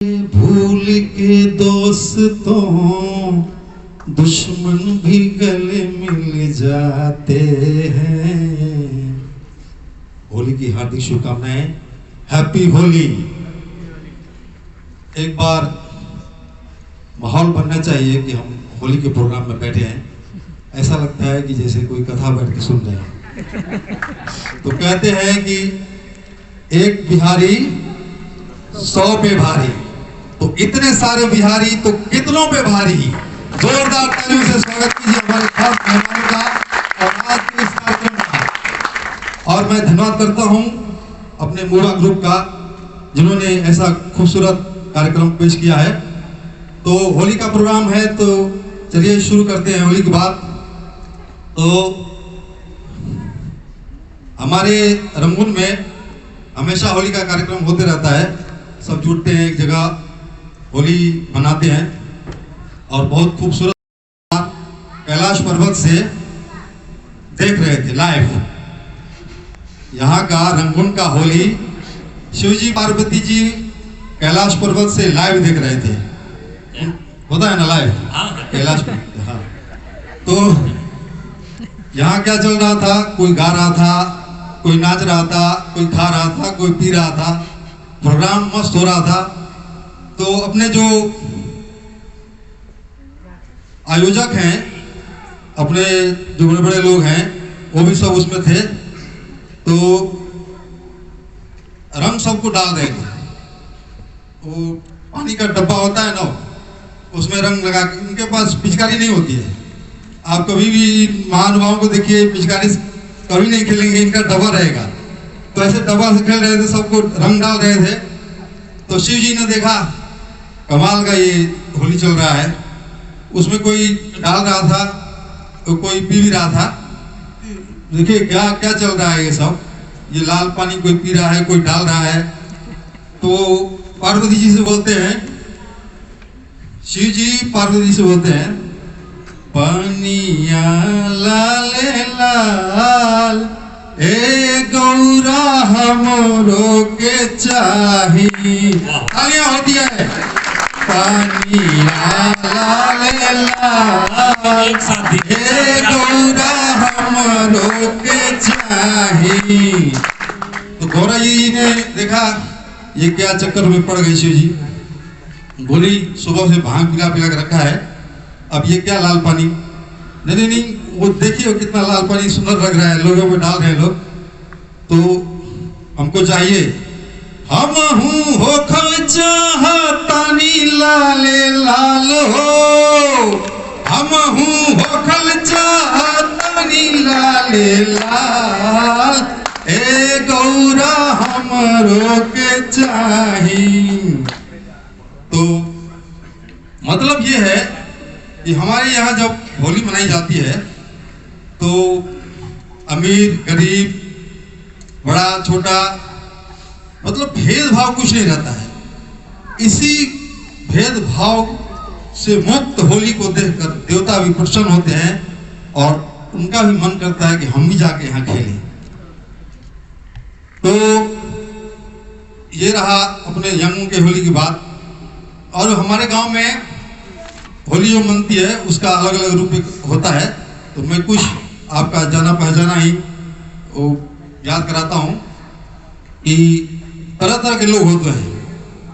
भूल के दोस्तों दुश्मन भी गले मिल जाते हैं। होली की हार्दिक शुभकामनाएं। हैप्पी होली। एक बार माहौल बनना चाहिए कि हम होली के प्रोग्राम में बैठे हैं, ऐसा लगता है कि जैसे कोई कथा बैठ के सुन रहे हैं। तो कहते हैं कि एक बिहारी 100 पे भारी, तो इतने सारे बिहारी तो कितनों पे भारी। जोरदार तालियों से स्वागत कीजिए हमारे खास मेहमानों का और आज के इस कार्यक्रम का। और मैं धन्यवाद करता हूं अपने मूड़ा ग्रुप का, जिन्होंने ऐसा खूबसूरत कार्यक्रम पेश किया है। तो होली का प्रोग्राम है, तो चलिए शुरू करते हैं होली की बात। तो हमारे रंगून में हमेशा होली का कार्यक्रम होते रहता है। सब जुटते हैं एक जगह, होली मनाते हैं और बहुत खूबसूरत कैलाश पर्वत से देख रहे थे लाइव। यहाँ का रंगून का होली शिवजी पार्वती जी कैलाश पर्वत से लाइव देख रहे थे। होता है ना लाइव कैलाश पर्वत। हाँ, तो यहाँ क्या चल रहा था? कोई गा रहा था, कोई नाच रहा था, कोई खा रहा था, कोई पी रहा था। प्रोग्राम मस्त हो रहा था। तो अपने जो आयोजक हैं, अपने जो बड़े बड़े लोग हैं, वो भी सब उसमें थे। तो रंग सबको डाल देंगे। वो पानी का डब्बा होता है ना, उसमें रंग लगा के, उनके पास पिचकारी नहीं होती है। आप कभी भी महानुभावों को देखिए, पिचकारी कभी नहीं खेलेंगे, इनका डब्बा रहेगा। तो ऐसे डब्बा से खेल रहे थे, सबको रंग डाल रहे थे। तो शिव जी ने देखा कमाल का ये होली चल रहा है। उसमें कोई डाल रहा था, तो कोई पी भी रहा था। देखिए क्या क्या चल रहा है ये सब। ये लाल पानी कोई पी रहा है, कोई डाल रहा है। तो पार्वती जी से बोलते हैं, शिव जी पार्वती से बोलते हैं, पनिया लाल लाल ए गौरा हमरो के चाही। तालियां होती है। पनिया लाल लाल ए गौरा हमरो के चाही। तो गौरा जी ने देखा ये क्या चक्कर में पड़ गई शिव जी। बोली सुबह से भांग पिला पिला के रखा है, अब ये क्या लाल पानी। नहीं नहीं, वो देखिए कितना लाल पानी सुंदर लग रहा है, लोगों में डाल रहे हैं लोग। तो हमको चाहिए, हम हूँ होखल चाहतानी लाले लाल हो। हम हूँ होखल चाहतानी लाले लाल ए गौरा हमरो के चाही। तो मतलब ये है कि हमारे यहाँ जब होली मनाई जाती है तो अमीर गरीब बड़ा छोटा मतलब भेदभाव कुछ नहीं रहता है। इसी भेदभाव से मुक्त होली को देखकर देवता भी प्रसन्न होते हैं और उनका भी मन करता है कि हम भी जाके यहाँ खेलें। तो ये रहा अपने यंग के होली की बात। और हमारे गांव में होली जो मनती है उसका अलग अलग रूप होता है। तो मैं कुछ आपका जाना पहचाना ही वो याद कराता हूँ कि तरह तरह के लोग होते हैं।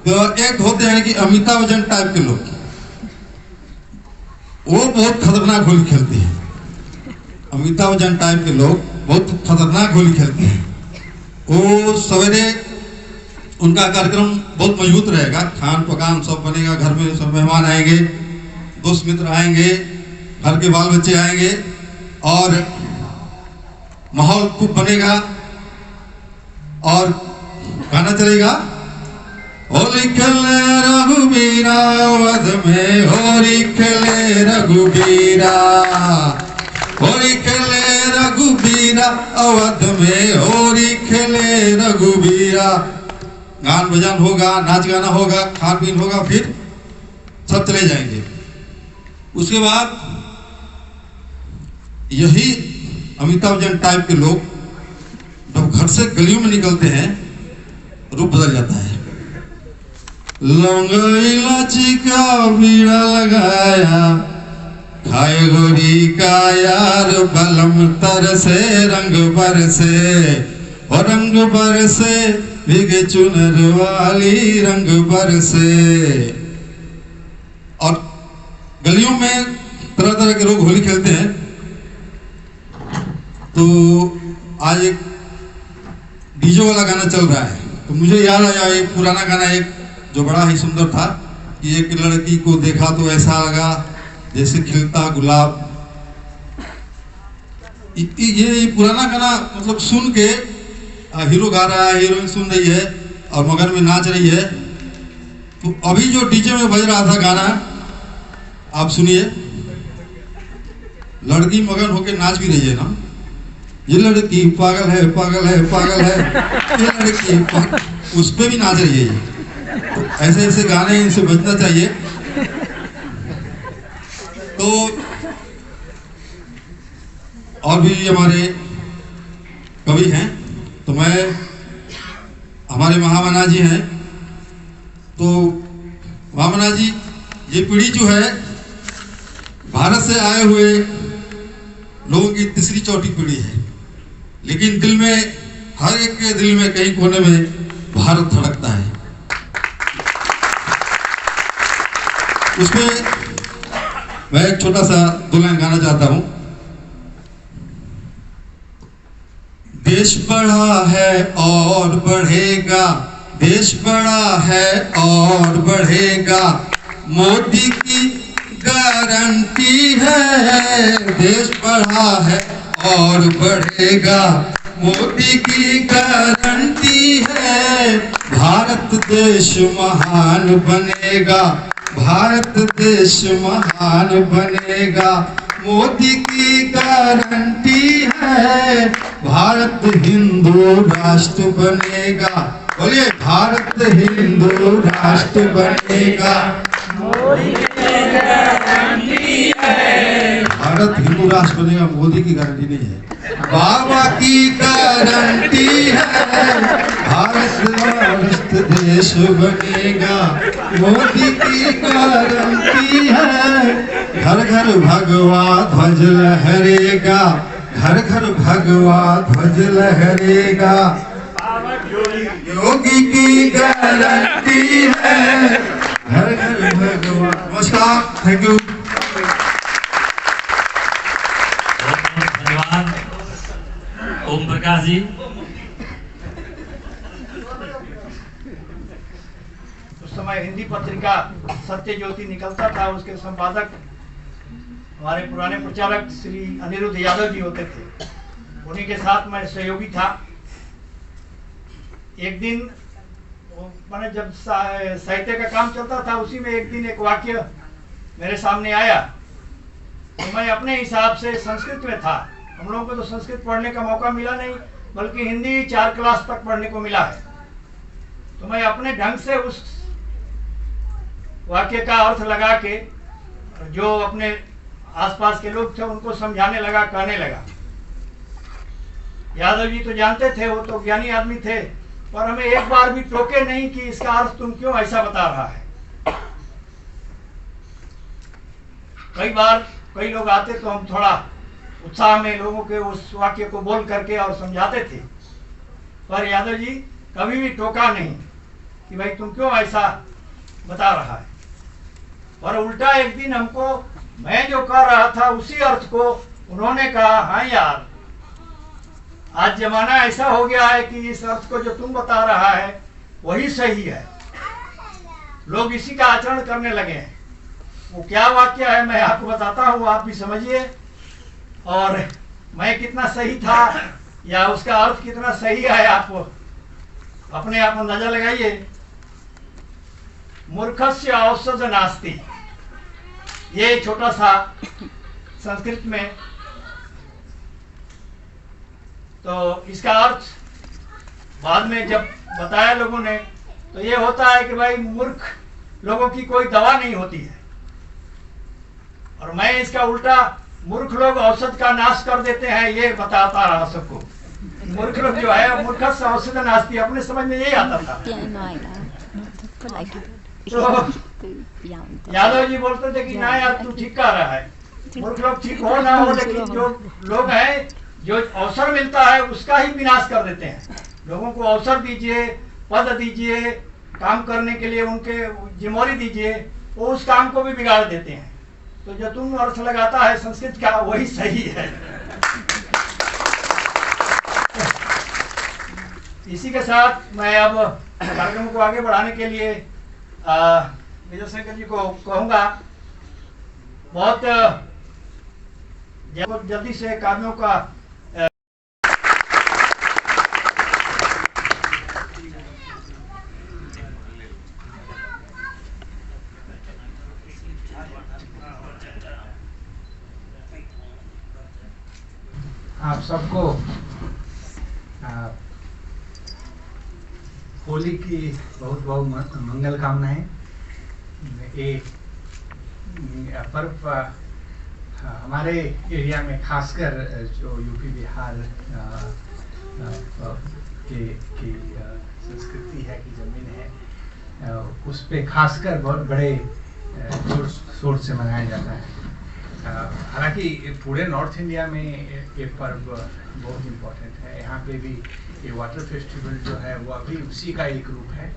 तो एक होते हैं कि अमिताभ बच्चन टाइप के लोग, वो बहुत खतरनाक होली खेलते हैं। अमिताभ बच्चन टाइप के लोग बहुत खतरनाक होली खेलते हैं। वो सवेरे उनका कार्यक्रम बहुत मजबूत रहेगा, खान पकान सब बनेगा, घर में सब मेहमान आएंगे, दोस्त मित्र आएंगे, घर के बाल बच्चे आएंगे और माहौल खूब बनेगा और गाना चलेगा। होली खेले रघुबीरा वध में, होली खेले रघुबीरा, होली खेले रघुबीरा अवध में, होली खेले रघुबीरा। गान बजान होगा, नाच गाना होगा, खान पीन होगा, फिर सब चले जाएंगे। उसके बाद यही अमिताभ बच्चन टाइप के लोग जब घर से गलियों में निकलते हैं रूप बदल जाता है। लौंग इलायची का बीड़ा लगाया, खाए गोरी का यार बलम तरसे रंग बरसे, और रंग बरसे भीगे चुनर वाली रंग बरसे। और गलियों में तरह तरह के लोग होली खेलते हैं। तो आज एक डीजे वाला गाना चल रहा है, तो मुझे याद आया एक पुराना गाना, एक जो बड़ा ही सुंदर था कि एक लड़की को देखा तो ऐसा लगा जैसे खिलता गुलाब। ये पुराना गाना मतलब सुन के हीरो गा रहा है, हीरोइन सुन रही है और मगन में नाच रही है। तो अभी जो डीजे में बज रहा था गाना आप सुनिए, लड़की मगन होके नाच भी रही है ना, ये लड़की पागल है पागल है पागल है, ये लड़की उस पे भी नाच रही है। तो ऐसे ऐसे गाने इनसे बजना चाहिए। तो और भी हमारे कवि हैं, तो मैं हमारे महामना जी हैं। तो महामना जी, ये पीढ़ी जो है भारत से आए हुए लोगों की तीसरी चौथी पीढ़ी है, लेकिन दिल में, हर एक के दिल में कहीं कोने में भारत धड़कता है। उसमें मैं एक छोटा सा दो लाइन गाना चाहता हूं। देश बड़ा है और बढ़ेगा, देश बड़ा है और बढ़ेगा, मोदी की गारंटी है। देश बड़ा है और बढ़ेगा, मोदी की गारंटी है। भारत देश महान बनेगा, भारत देश महान बनेगा, मोदी की गारंटी है। भारत हिंदू राष्ट्र बनेगा, बोलिए भारत हिंदू राष्ट्र बनेगा, मोदी की गारंटी है। भारत हिंदू राष्ट्र बनेगा, मोदी की गारंटी नहीं है, बाबा की गारंटी है। भारत राष्ट्र देश बनेगा, मोदी की गारंटी है। घर घर भगवा ध्वज लहरेगा, घर घर भगवा ध्वज लहरेगा, योगी की गारंटी है। घर घर भगवा। नमस्कार, थैंक यू। धन्यवाद ओम प्रकाश जी। उस समय हिंदी पत्रिका सत्य ज्योति निकलता था, उसके संपादक हमारे पुराने प्रचारक श्री अनिरुद्ध यादव जी होते थे, उन्हीं के साथ मैं सहयोगी था। एक दिन मैंने जब साहित्य का काम चलता था, उसी में एक दिन एक वाक्य मेरे सामने आया, तो मैं अपने हिसाब से संस्कृत में था, हम लोगों को तो संस्कृत पढ़ने का मौका मिला नहीं, बल्कि हिंदी 4 क्लास तक पढ़ने को मिला है। तो मैं अपने ढंग से उस वाक्य का अर्थ लगा के जो अपने आसपास के लोग थे उनको समझाने लगा, कहने लगा। यादव जी तो जानते थे, वो तो ज्ञानी आदमी थे, पर हमें एक बार भी टोके नहीं कि इसका अर्थ तुम क्यों ऐसा बता रहा है। कई बार कई लोग आते तो हम थोड़ा उत्साह में लोगों के उस वाक्य को बोल करके और समझाते थे, पर यादव जी कभी भी टोका नहीं कि भाई तुम क्यों ऐसा बता रहा है। और उल्टा एक दिन हमको, मैं जो कह रहा था उसी अर्थ को उन्होंने कहा, हाँ यार आज जमाना ऐसा हो गया है कि इस अर्थ को जो तुम बता रहा है वही सही है, लोग इसी का आचरण करने लगे हैं। वो क्या वाक्य है मैं आपको बताता हूँ, आप भी समझिए और मैं कितना सही था या उसका अर्थ कितना सही है आप अपने आप अंदाजा लगाइए। मूर्खस्य औषध नास्ति, ये छोटा सा संस्कृत में, तो इसका अर्थ बाद में जब बताया लोगों ने तो ये होता है कि भाई मूर्ख लोगों की कोई दवा नहीं होती है, और मैं इसका उल्टा मूर्ख लोग औषध का नाश कर देते हैं ये बताता रहा सबको। मूर्ख लोग जो है मूर्खस्य औषध नास्ति, अपने समझ में यही आता था। तो यादव जी बोलते थे कि ना यार तू ठीक कर रहा है, मूर्ख लोग ठीक हो ना हो, लेकिन जो लोग हैं जो अवसर मिलता है उसका ही विनाश कर देते हैं। लोगों को अवसर दीजिए, पद दीजिए, काम करने के लिए उनके जिम्मेदारी दीजिए, वो उस काम को भी बिगाड़ देते हैं। तो जो तुम अर्थ लगाता है संस्कृत का वही सही है। इसी के साथ मैं अब कार्यक्रम को आगे बढ़ाने के लिए विजय शंकर जी को कहूँगा, बहुत जल्दी से कार्यों का आप सबको होली की बहुत बहुत मंगल कामनाएं। ये पर्व हमारे एरिया में खासकर जो यूपी बिहार की संस्कृति है, की जमीन है, उस पे खासकर बहुत बड़े जोर शोर से मनाया जाता है। हालांकि पूरे नॉर्थ इंडिया में ये पर्व बहुत इम्पोर्टेंट है। यहाँ पे भी ये वाटर फेस्टिवल जो है वो अभी उसी का एक रूप है।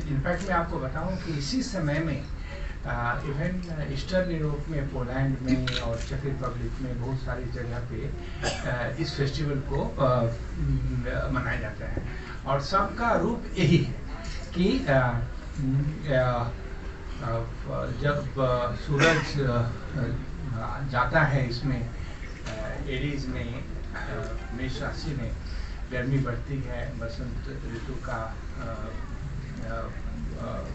इनफैक्ट मैं आपको बताऊं कि इसी समय में इवन ईस्टर्न यूरोप में, पोलैंड में और चेक रिपब्लिक में बहुत सारी जगह पे इस फेस्टिवल को मनाया जाता है। और सबका रूप यही है कि जब सूरज जाता है इसमें एरीज में, मेष राशि में, गर्मी बढ़ती है, बसंत ऋतु का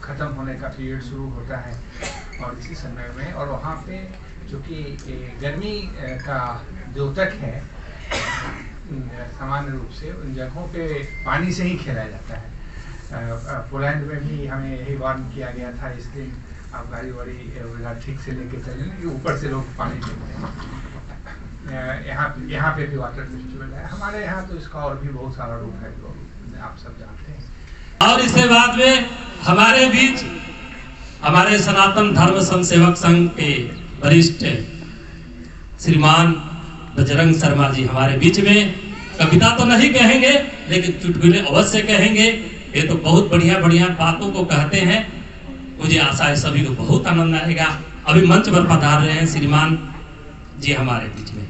ख़त्म होने का पीरियड शुरू होता है। और इसी समय में, और वहाँ पे चूँकि गर्मी का द्योतक है, सामान्य रूप से उन जगहों पे पानी से ही खेला जाता है। पोलैंड में भी हमें यही वार्न किया गया था, इस दिन आप गाड़ी वाड़ी ठीक से लेके चलें कि ऊपर से लोग पानी लेते हैं। यहाँ पे भी वाटर फेस्टिवल है। हमारे यहाँ तो इसका और भी बहुत सारा रूप है जो आप सब जानते हैं। और इसके बाद में हमारे बीच हमारे सनातन धर्म संसेवक संघ के वरिष्ठ श्रीमान बजरंग शर्मा जी हमारे बीच में, कविता तो नहीं कहेंगे लेकिन चुटकुले अवश्य कहेंगे। ये तो बहुत बढ़िया बढ़िया बातों को कहते हैं। मुझे आशा है सभी को बहुत आनंद आएगा। अभी मंच पर पधार रहे हैं श्रीमान जी हमारे बीच में।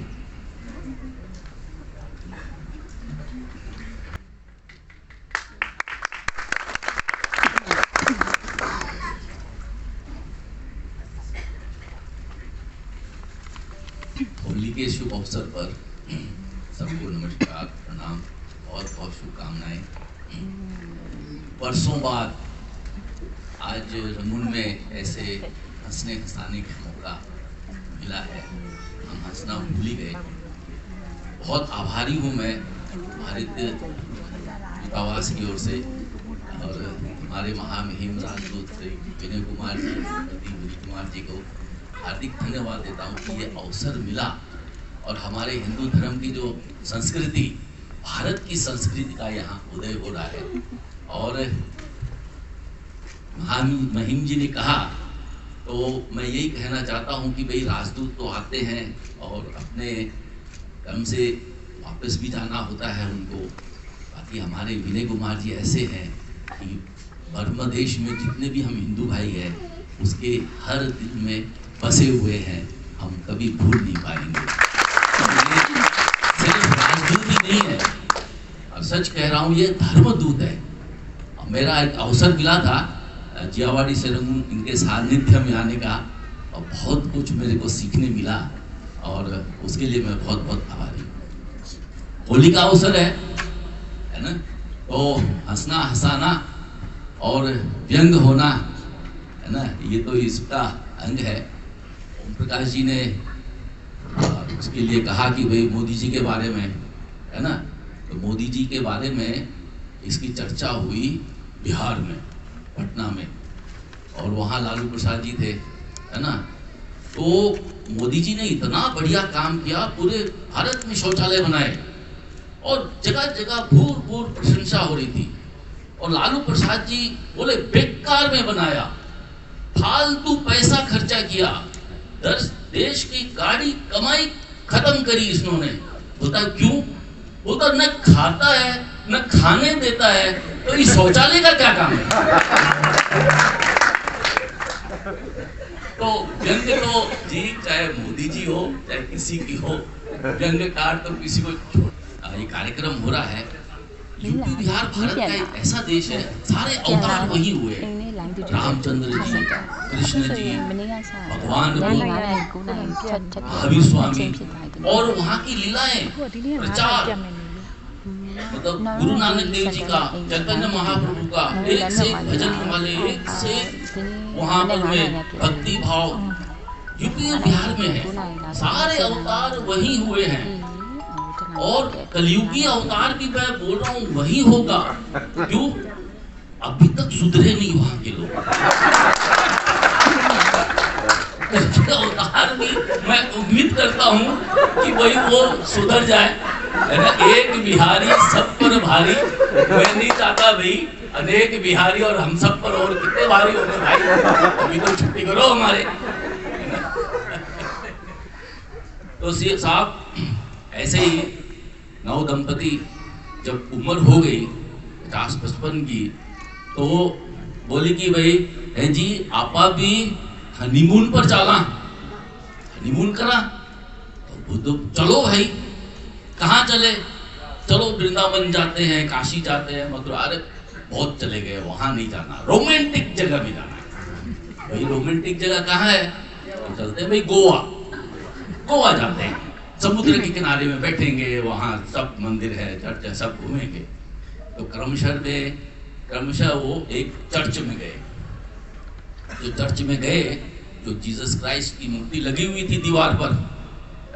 होली के शुभ अवसर पर सबको नमस्कार, प्रणाम और बहुत शुभकामनाएं। वर्षों बाद आज रंगून में ऐसे हंसने हंसाने का मौका मिला है। हम हंसना भूल ही गए। बहुत आभारी हूँ मैं भारतीय दूतावास की ओर से और हमारे महामहिम राजदूत श्री विनय कुमार जी को हार्दिक धन्यवाद देता हूँ कि ये अवसर मिला और हमारे हिंदू धर्म की जो संस्कृति, भारत की संस्कृति का यहाँ उदय हो रहा है। और महामहिम जी ने कहा तो मैं यही कहना चाहता हूँ कि भाई राजदूत तो आते हैं और अपने कर्म से वापस भी जाना होता है उनको। बाकी हमारे विनय कुमार जी ऐसे हैं कि बर्मा देश में जितने भी हम हिंदू भाई हैं उसके हर दिल में बसे हुए हैं, हम कभी भूल नहीं पाएंगे। सिर्फ राजदूत ही नहीं है, और सच कह रहा हूँ ये धर्मदूत है। मेरा एक अवसर मिला था जियावाड़ी से रंगून इनके सानिध्य में आने का और बहुत कुछ मेरे को सीखने मिला और उसके लिए मैं बहुत बहुत आभारी हूँ। होली का अवसर है ना, तो हंसना हंसाना और व्यंग होना है ना, ये तो इसका अंग है। ओम प्रकाश जी ने उसके लिए कहा कि भाई मोदी जी के बारे में है ना, तो मोदी जी के बारे में इसकी चर्चा हुई बिहार में, पटना में, और वहाँ लालू प्रसाद जी थे है ना। तो मोदी जी ने इतना बढ़िया काम किया, पूरे भारत में शौचालय बनाए और जगह जगह भूर भूर प्रशंसा हो रही थी। और लालू प्रसाद जी बोले बेकार में बनाया, फालतू पैसा खर्चा किया, देश की गाड़ी कमाई खत्म करी इसने। बोलता क्यों? बोलता न खाता है न खाने देता है, तो इस शौचालय का क्या काम है? तो व्यंग तो जी, चाहे मोदी जी हो चाहे किसी की हो, व्यंग्यकार तो किसी को। ये कार्यक्रम हो रहा है, यूपी बिहार भारत का एक ऐसा देश है, सारे अवतार वही हुए, रामचंद्र जी, कृष्ण जी, भगवान महावीर स्वामी, और वहाँ की लीलाएं, प्रचार, मतलब गुरु नानक देव जी का, चैतन्य महाप्रभु का, एक से एक भजन वाले, एक से वहाँ पर में भक्ति भाव यूपी और बिहार में है। सारे अवतार वही हुए हैं, और कलयुगी अवतार भी मैं बोल रहा हूँ वही होगा। क्यों? अभी तक सुधरे नहीं वहां के लोग। अवतार भी मैं उम्मीद करता हूँ कि वही वो सुधर जाए, है ना। एक बिहारी सब पर भारी, मैं नहीं चाहता भाई अनेक बिहारी और हम सब पर और कितने भारी होंगे भाई, अभी तो छुट्टी करो हमारे। तो साहब ऐसे ही नौ दंपति जब उम्र हो गई 50-55 की, तो बोली कि भाई है जी आपा भी हनीमून पर चला, हनीमून करा। तो चलो भाई, कहाँ चले? चलो वृंदावन जाते हैं, काशी जाते हैं, मथुरा। अरे बहुत चले गए, वहां नहीं जाना, रोमांटिक जगह में जाना है। भाई रोमांटिक जगह कहाँ है? तो चलते हैं भाई गोवा, गोवा जाते हैं, समुद्र के किनारे में बैठेंगे, वहाँ सब मंदिर है, चर्च है, सब घूमेंगे। तो क्रमशः वो एक चर्च में गए। जो चर्च में गए, जो जीसस क्राइस्ट की मूर्ति लगी हुई थी दीवार पर,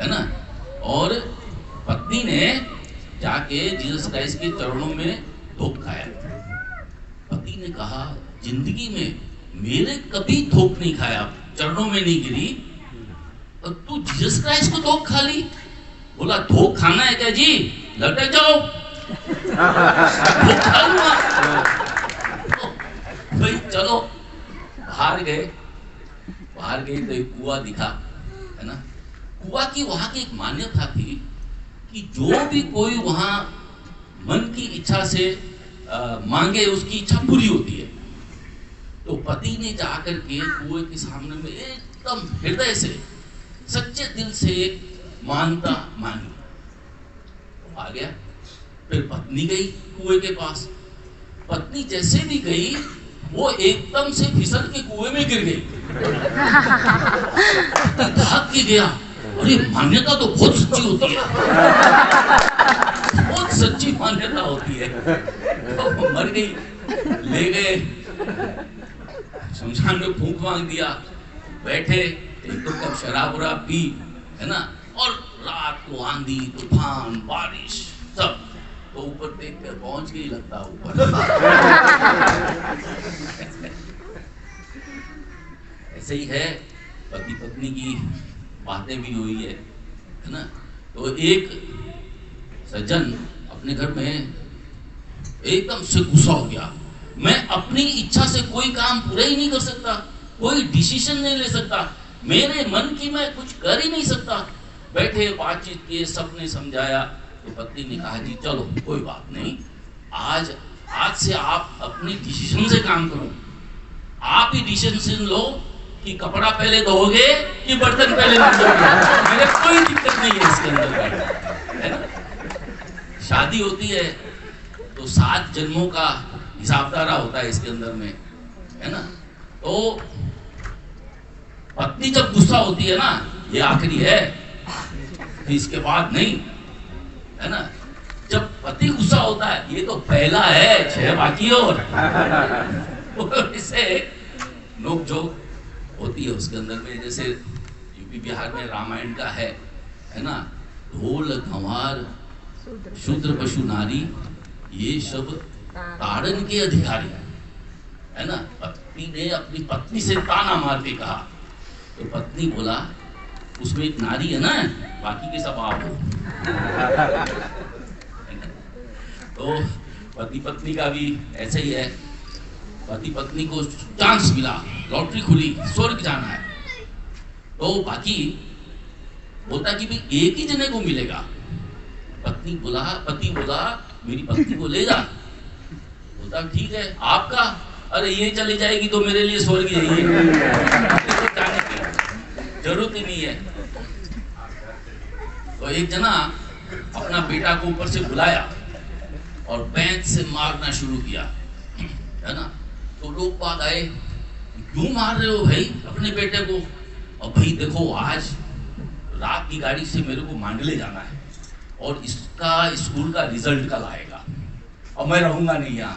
है ना, और पत्नी ने जाके जीसस क्राइस्ट के चरणों में धोख खाया। पति ने कहा जिंदगी में मेरे कभी धोख नहीं खाया, चरणों में नहीं गिरी, और तू जीसस क्राइस्ट को धोख खा ली। बोला धोख खाना है क्या जी? लटक जाओ, धोख खा लूंगा। भाई चलो बाहर गए तो एक कुआं दिखा, है ना। कुआं की वहां की एक मान्यता थी कि जो भी कोई वहां मन की इच्छा से मांगे उसकी इच्छा पूरी होती है। तो पति ने जाकर के कुएं के सामने में एकदम हृदय से, सच्चे दिल से मानता मानी, तो आ गया। फिर पत्नी गई कुएं के पास। पत्नी जैसे भी गई, वो एकदम से फिसल के कुएं में गिर गई। भाग के गया। अरे मान्यता तो बहुत सच्ची होती है, बहुत सच्ची मान्यता होती है। तो मर गई, ले गए शमशान में, फूंक मांग दिया, बैठे, एक तो कब शराब वराब पी, है ना, और रात को आंधी तूफान बारिश सब, तो ऊपर देख कर पहुंच गई लगता ऊपर। ऐसे ही है, पति पत्नी की बातें भी हुई है ना। तो एक सज्जन अपने घर में एकदम से गुस्सा हो गया, मैं अपनी इच्छा से कोई काम पूरा ही नहीं कर सकता, कोई डिसीजन नहीं ले सकता, मेरे मन की मैं कुछ कर ही नहीं सकता। बैठे बातचीत किए, सबने समझाया। तो पत्नी ने कहा जी चलो कोई बात नहीं, आज से आप अपने डिसीजन से काम करो, आप ही डिसीजन लो कि कपड़ा पहले धोगे कि बर्तन पहले धोगे, मेरे कोई दिक्कत नहीं है इसके अंदर, है ना। शादी होती है तो 7 जन्मों का हिसाबदारा होता है इसके अंदर में, है ना। तो पत्नी जब गुस्सा होती है ना, ये आखिरी है, इसके बाद नहीं, है ना। जब पति गुस्सा होता है, ये तो पहला है, 6 बाकी और इससे नोक-झोंक होती है उसके अंदर में। जैसे यूपी बिहार में रामायण का है ना, ढोल गंवार शूद्र पशु नारी, ये सब ताड़न के अधिकारी, है ना। पत्नी ने अपनी पत्नी से ताना मार के कहा, तो पत्नी बोला उसमें एक नारी है ना, बाकी के सब आप हो। तो पति पत्नी का भी ऐसे ही है। पति पत्नी को चांस मिला, लॉटरी खुली, स्वर्ग जाना है, तो बाकी बोलता कि भाई एक ही जने को मिलेगा। पति बोला मेरी पत्नी को ले जा। बोलता ठीक है, आपका? अरे ये चली जाएगी तो मेरे लिए स्वर्ग यही है, तो जाने की जरूरत ही नहीं है। तो एक जना अपना बेटा को ऊपर से बुलाया और बेंच से मारना शुरू किया, है ना। तो लोग बाग आए, क्यों मार रहे हो भाई अपने बेटे को? और भाई देखो, आज रात की गाड़ी से मेरे को मांडले जाना है और इसका स्कूल का रिजल्ट कल आएगा और मैं रहूंगा नहीं यहाँ।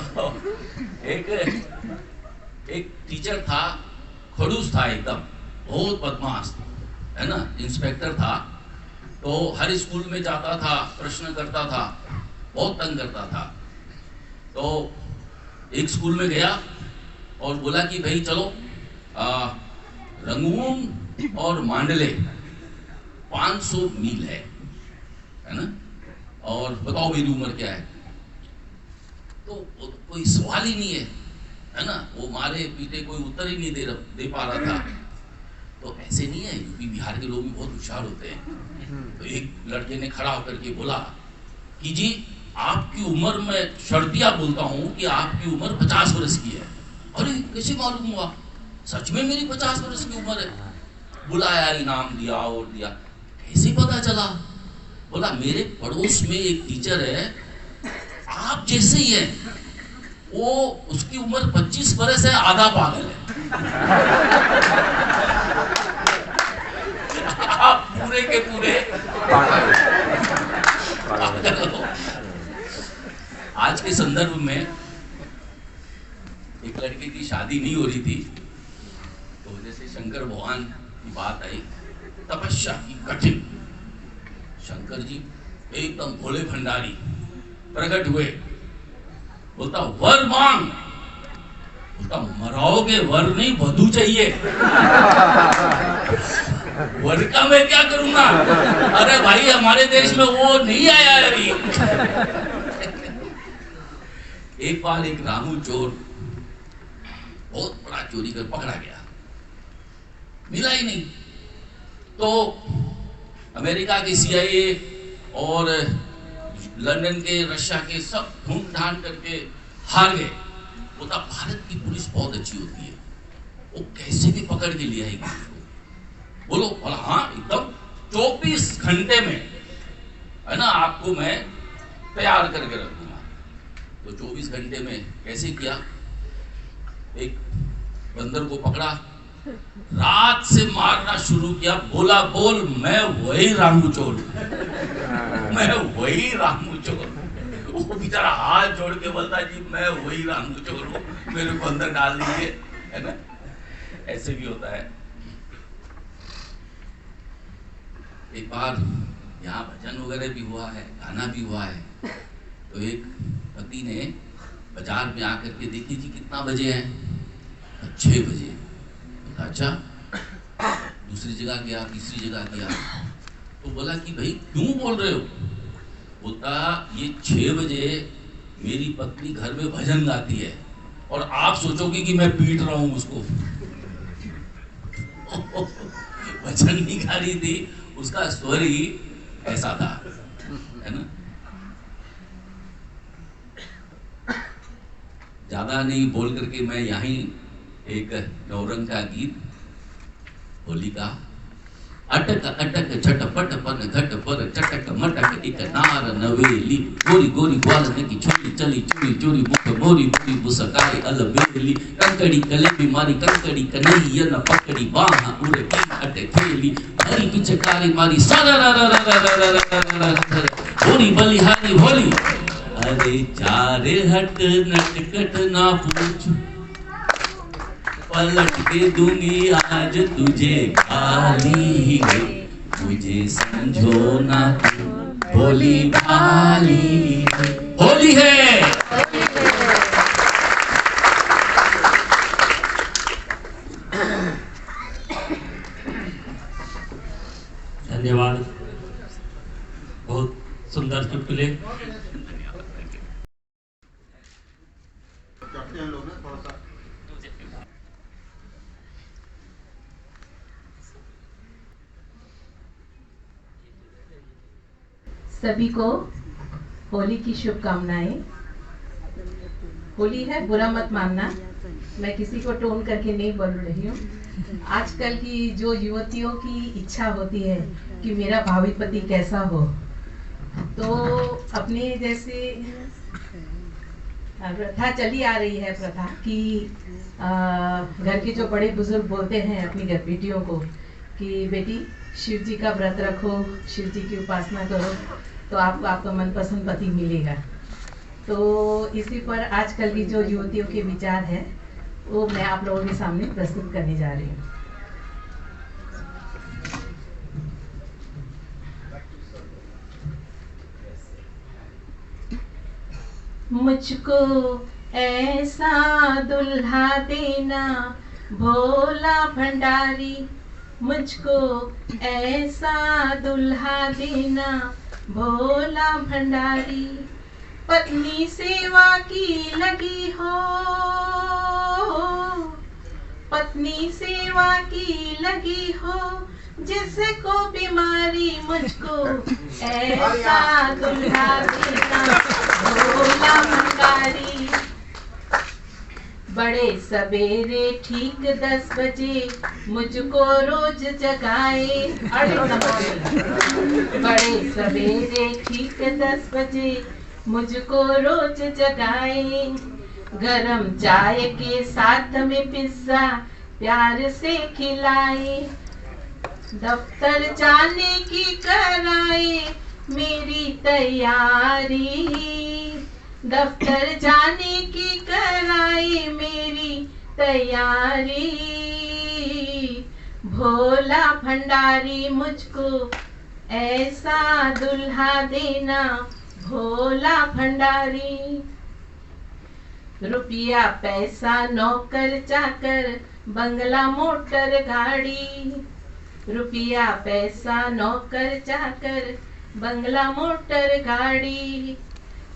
तो एक टीचर था, खड़ूस था एकदम, बहुत बदमाश, है ना, इंस्पेक्टर था। तो हर स्कूल में जाता था, प्रश्न करता था, बहुत तंग करता था। तो एक स्कूल में गया और बोला कि भाई चलो, रंगून और मांडले 500 मील है ना, और बताओ मेरी उम्र क्या है? तो कोई सवाल ही नहीं है ना। वो मारे पीटे कोई उत्तर ही नहीं दे पा रहा था। तो ऐसे नहीं है, यूपी बिहार के लोग भी बहुत होशियार होते हैं। तो एक लड़के ने खड़ा होकर के बोला कि जी आपकी उम्र, मैं शर्तिया बोलता हूँ कि आपकी उम्र 50 वर्ष की है। अरे कैसे मालूम हुआ? सच में मेरी 50 वर्ष की उम्र है। बुलाया, इनाम दिया और दिया। कैसे पता चला? बोला मेरे पड़ोस में एक टीचर है, आप जैसे ही है, वो उसकी उम्र 25 वर्ष है, आधा पागल है। आप पूरे के पूरे आज के संदर्भ में एक लड़के की शादी नहीं हो रही थी, तो जैसे शंकर भगवान की बात आई, तपस्या की कठिन। शंकर जी एकदम भोले भंडारी प्रकट हुए। बोलता वर मांग। बोलता मराओगे, वर नहीं वधू चाहिए। वर का मैं क्या करूंगा? अरे भाई हमारे देश में वो नहीं आया अभी। एक बार एक रामू चोर बहुत बड़ा चोरी कर पकड़ा गया, मिला ही नहीं। तो अमेरिका के CIA और लंदन के, रशिया के सब ढूंढ ढांड करके हार गए। बोलता भारत की पुलिस बहुत अच्छी होती है, वो कैसे भी पकड़ के ले आएगी उसको। बोलो, बोला हाँ एकदम 24 घंटे में, है ना, आपको मैं तैयार करके रखूंगा। तो 24 घंटे में कैसे किया? एक बंदर को पकड़ा, रात से मारना शुरू किया। बोला बोल मैं वही रामू चोर, मैं वही रामू चोर। वो बेचारा हाथ जोड़ के बोलता जी मैं वही रामू चोर हूँ, मेरे को अंदर डाल दीजिए, है ना। ऐसे भी होता है। एक बार यहाँ भजन वगैरह भी हुआ है, गाना भी हुआ है। तो एक पति ने बाजार में आकर के देखी जी कितना बजे है? 6 बजे। अच्छा, दूसरी जगह गया, तीसरी जगह गया। तो बोला कि भाई क्यों बोल रहे हो? बोलता ये 6 बजे मेरी पत्नी घर में भजन गाती है और आप सोचोगे कि मैं पीट रहा हूं उसको। भजन नहीं गा रही थी, उसका स्वर ही ऐसा था, है ना। ज्यादा नहीं बोल करके मैं यहीं एक नौरंग का गीत, होली का। अटक अटक झटपट पन घट पर चटक मटक एक नार नवेली, गोरी गोरी ग्वालन की छोरी चली चोरी चोरी मुख मोरी मोरी मुस्काई अलबेली, कंकड़ी कले बीमारी कंकड़ी कन्हैया न पकड़ी बाह उरे की अटे खेली, हरी पिचकारी मारी सारा होरी बलिहारी होली। अरे चारे हट नटकट ना पूछ, पलट के दूंगी आज तुझे गाली, मुझे समझो ना भोली भाली। होली है। धन्यवाद। बहुत सुंदर चुटकुले। सभी को होली की शुभकामनाएं। होली है, बुरा मत मानना, मैं किसी को टोन करके नहीं बोल रही हूँ। आजकल की जो युवतियों की इच्छा होती है कि मेरा भावी पति कैसा हो, तो अपने जैसे प्रथा चली आ रही है, प्रथा कि घर के जो बड़े बुजुर्ग बोलते हैं अपनी घर बेटियों को कि बेटी शिव जी का व्रत रखो, शिव जी की उपासना करो, तो आपको आपका मनपसंद पति मिलेगा। तो इसी पर आजकल की जो युवतियों के विचार है वो मैं आप लोगों के सामने प्रस्तुत करने जा रही हूँ। मुझको ऐसा दुल्हा देना भोला भंडारी, मुझको ऐसा दुल्हा देना भोला भंडारी, पत्नी सेवा की लगी हो, पत्नी सेवा की लगी हो, जिसको बीमारी, मुझको ऐसा दुल्हा देना भोला भंडारी। बड़े सवेरे ठीक 10 बजे मुझको रोज जगाए, बड़े सवेरे ठीक 10 बजे मुझको रोज जगाए, गरम चाय के साथ में पिज्जा प्यार से खिलाए, दफ्तर जाने की कराए मेरी तैयारी, दफ्तर जाने की कराए मेरी तैयारी, भोला भंडारी मुझको ऐसा दुल्हा देना भोला भंडारी। रुपया पैसा नौकर चाकर बंगला मोटर गाड़ी, रुपया पैसा नौकर चाकर बंगला मोटर गाड़ी,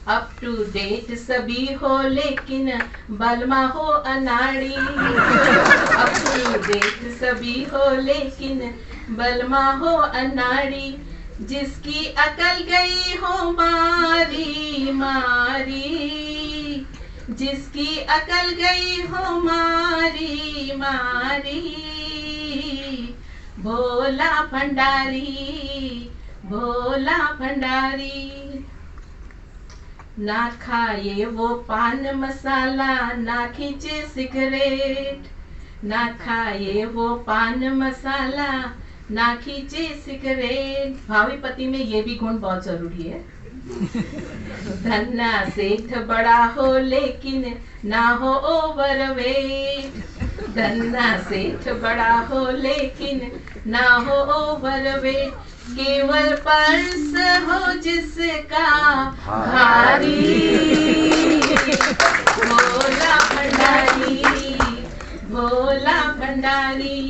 अप टू डेट सभी हो लेकिन बलमा हो अनाड़ी, अप टू डेट सभी हो लेकिन बलमा हो अनाड़ी, जिसकी अकल गई हो मारी मारी, जिसकी अकल गई हो मारी मारी, भोला भंडारी भोला भंडारी। ना खाए वो पान मसाला ना खींचे सिगरेट, ना खाए वो पान मसाला ना खींचे सिगरेट। भावी पति में ये भी गुण बहुत जरूरी है। धन्ना सेठ बड़ा हो लेकिन ना हो ओवरवेट, धन्ना सेठ बड़ा हो लेकिन ना हो ओवरवेट, केवल पर्स हो जिसका भारी, भोला भंडारी भोला भंडारी।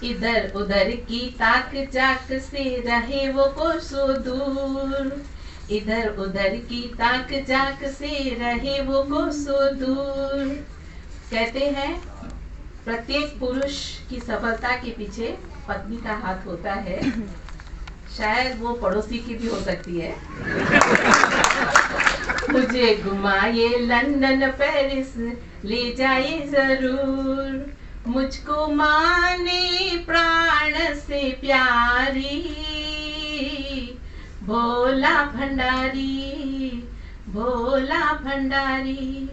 इधर उधर की ताक चाक से रहे वो कोसों दूर, इधर उधर की ताक चाक से रहे वो कोसों दूर। कहते हैं प्रत्येक पुरुष की सफलता के पीछे पत्नी का हाथ होता है, शायद वो पड़ोसी की भी हो सकती है। मुझे घुमाए लंदन पेरिस ले जाए जरूर, मुझको माने प्राण से प्यारी, भोला भंडारी भोला भंडारी।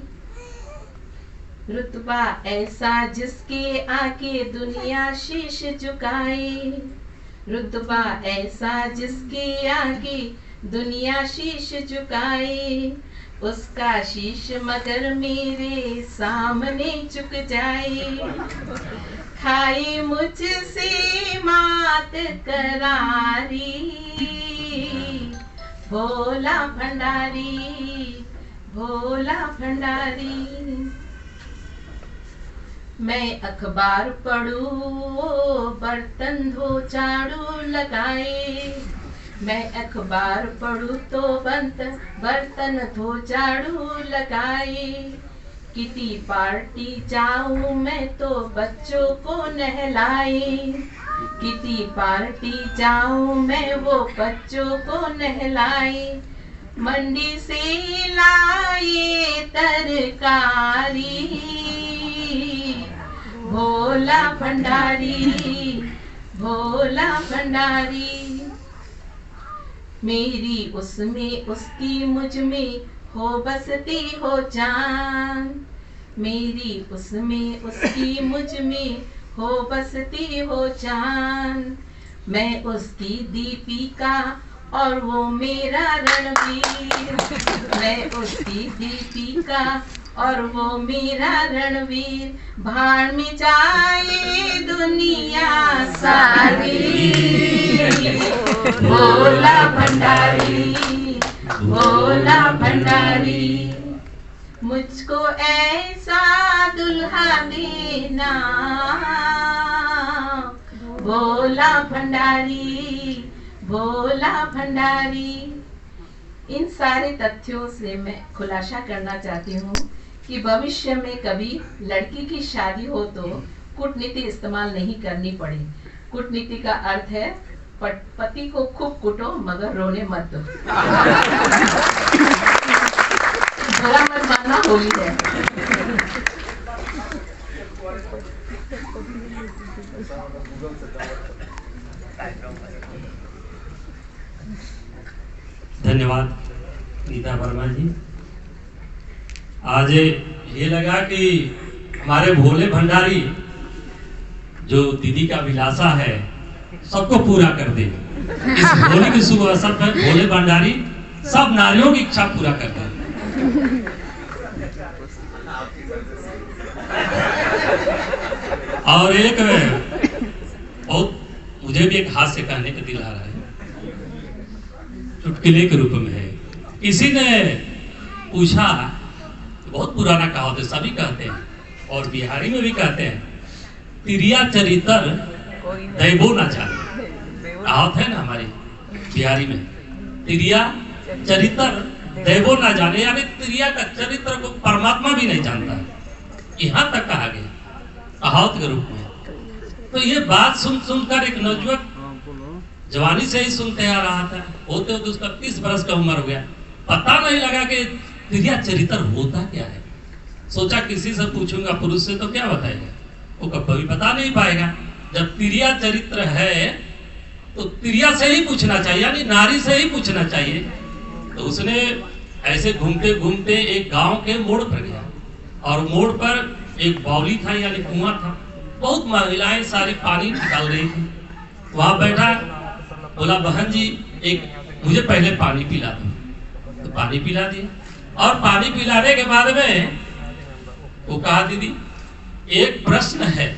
रुतबा ऐसा जिसके आके दुनिया शीश झुकाए, रुतबा ऐसा जिसके आगे दुनिया शीश झुकाए, उसका शीश मगर मेरे सामने झुक जाए, खाए मुझसे मात करारी, भोला भंडारी भोला भंडारी। मैं अखबार पढ़ूं बर्तन धो झाड़ू लगाए, मैं अखबार पढ़ूं तो बर्तन धो झाड़ू लगाए, किटी पार्टी जाऊं मैं तो बच्चों को नहलाए, किटी पार्टी जाऊं मैं वो बच्चों को नहलाए, मंडी से लाए तरकारी भोला भंडारी, भोला भंडारी, मेरी उसमें उसकी मुझ में हो बसती हो जान, मेरी उसमें उसकी मुझ में हो बसती हो जान, मैं उसकी दीपिका और वो मेरा रणवीर, मैं उसकी दीपिका और वो मेरा रणवीर, भाड़ में जाए दुनिया सारी भोला भंडारी, भोला भंडारी, मुझको ऐसा दुल्हा देना भोला भंडारी, भोला भंडारी। इन सारे तथ्यों से मैं खुलासा करना चाहती हूँ कि भविष्य में कभी लड़की की शादी हो तो कूटनीति इस्तेमाल नहीं करनी पड़े। कूटनीति का अर्थ है पति को खूब कूटो मगर रोने मत दो। बुरा मत मानना, होली है। धन्यवाद नीता वर्मा जी। आज ये लगा कि हमारे भोले भंडारी जो दीदी का विलासा है सबको पूरा कर दे। इस होली के शुभ अवसर पर भोले भंडारी सब नारियों की इच्छा पूरा कर दे। और एक बहुत मुझे भी एक हास्य कहने का दिल आ रहा है, चुटकुले के रूप में है। किसी ने पूछा, बहुत पुराना कहावत है, सभी कहते हैं और बिहारी में भी कहते हैं, तिरिया चरितर दैवो ना जाने। कहावत है ना हमारी बिहारी में, तिरिया चरितर दैवो ना जाने, यानी तिरिया का चरित्र को परमात्मा भी नहीं जानता। यहाँ तक कहा गया कहावत के रूप में। तो ये बात सुन सुनकर एक नौजवान जवानी से ही सुनते आ रहा था, होते होते उसका 30 बरस का उम्र हो गया, पता नहीं लगा कि तिरिया चरित्र होता क्या है। सोचा किसी से पूछूंगा, पुरुष से तो क्या बताएगा, वो कभी बता नहीं पाएगा। जब तिरिया चरित्र है तो तिरिया से ही पूछना चाहिए, यानी नारी से ही पूछना चाहिए। तो उसने ऐसे घूमते घूमते एक गांव के मोड़ पर गया और मोड़ पर एक बावली था, यानी कुआं था। बहुत महिलाएं सारी पानी निकाल रही थी। वहां बैठा, बोला बहन जी एक मुझे पहले पानी पिला दो। तो पानी पिला दिया और पानी पिलाने के बाद में वो कहा, दीदी एक प्रश्न है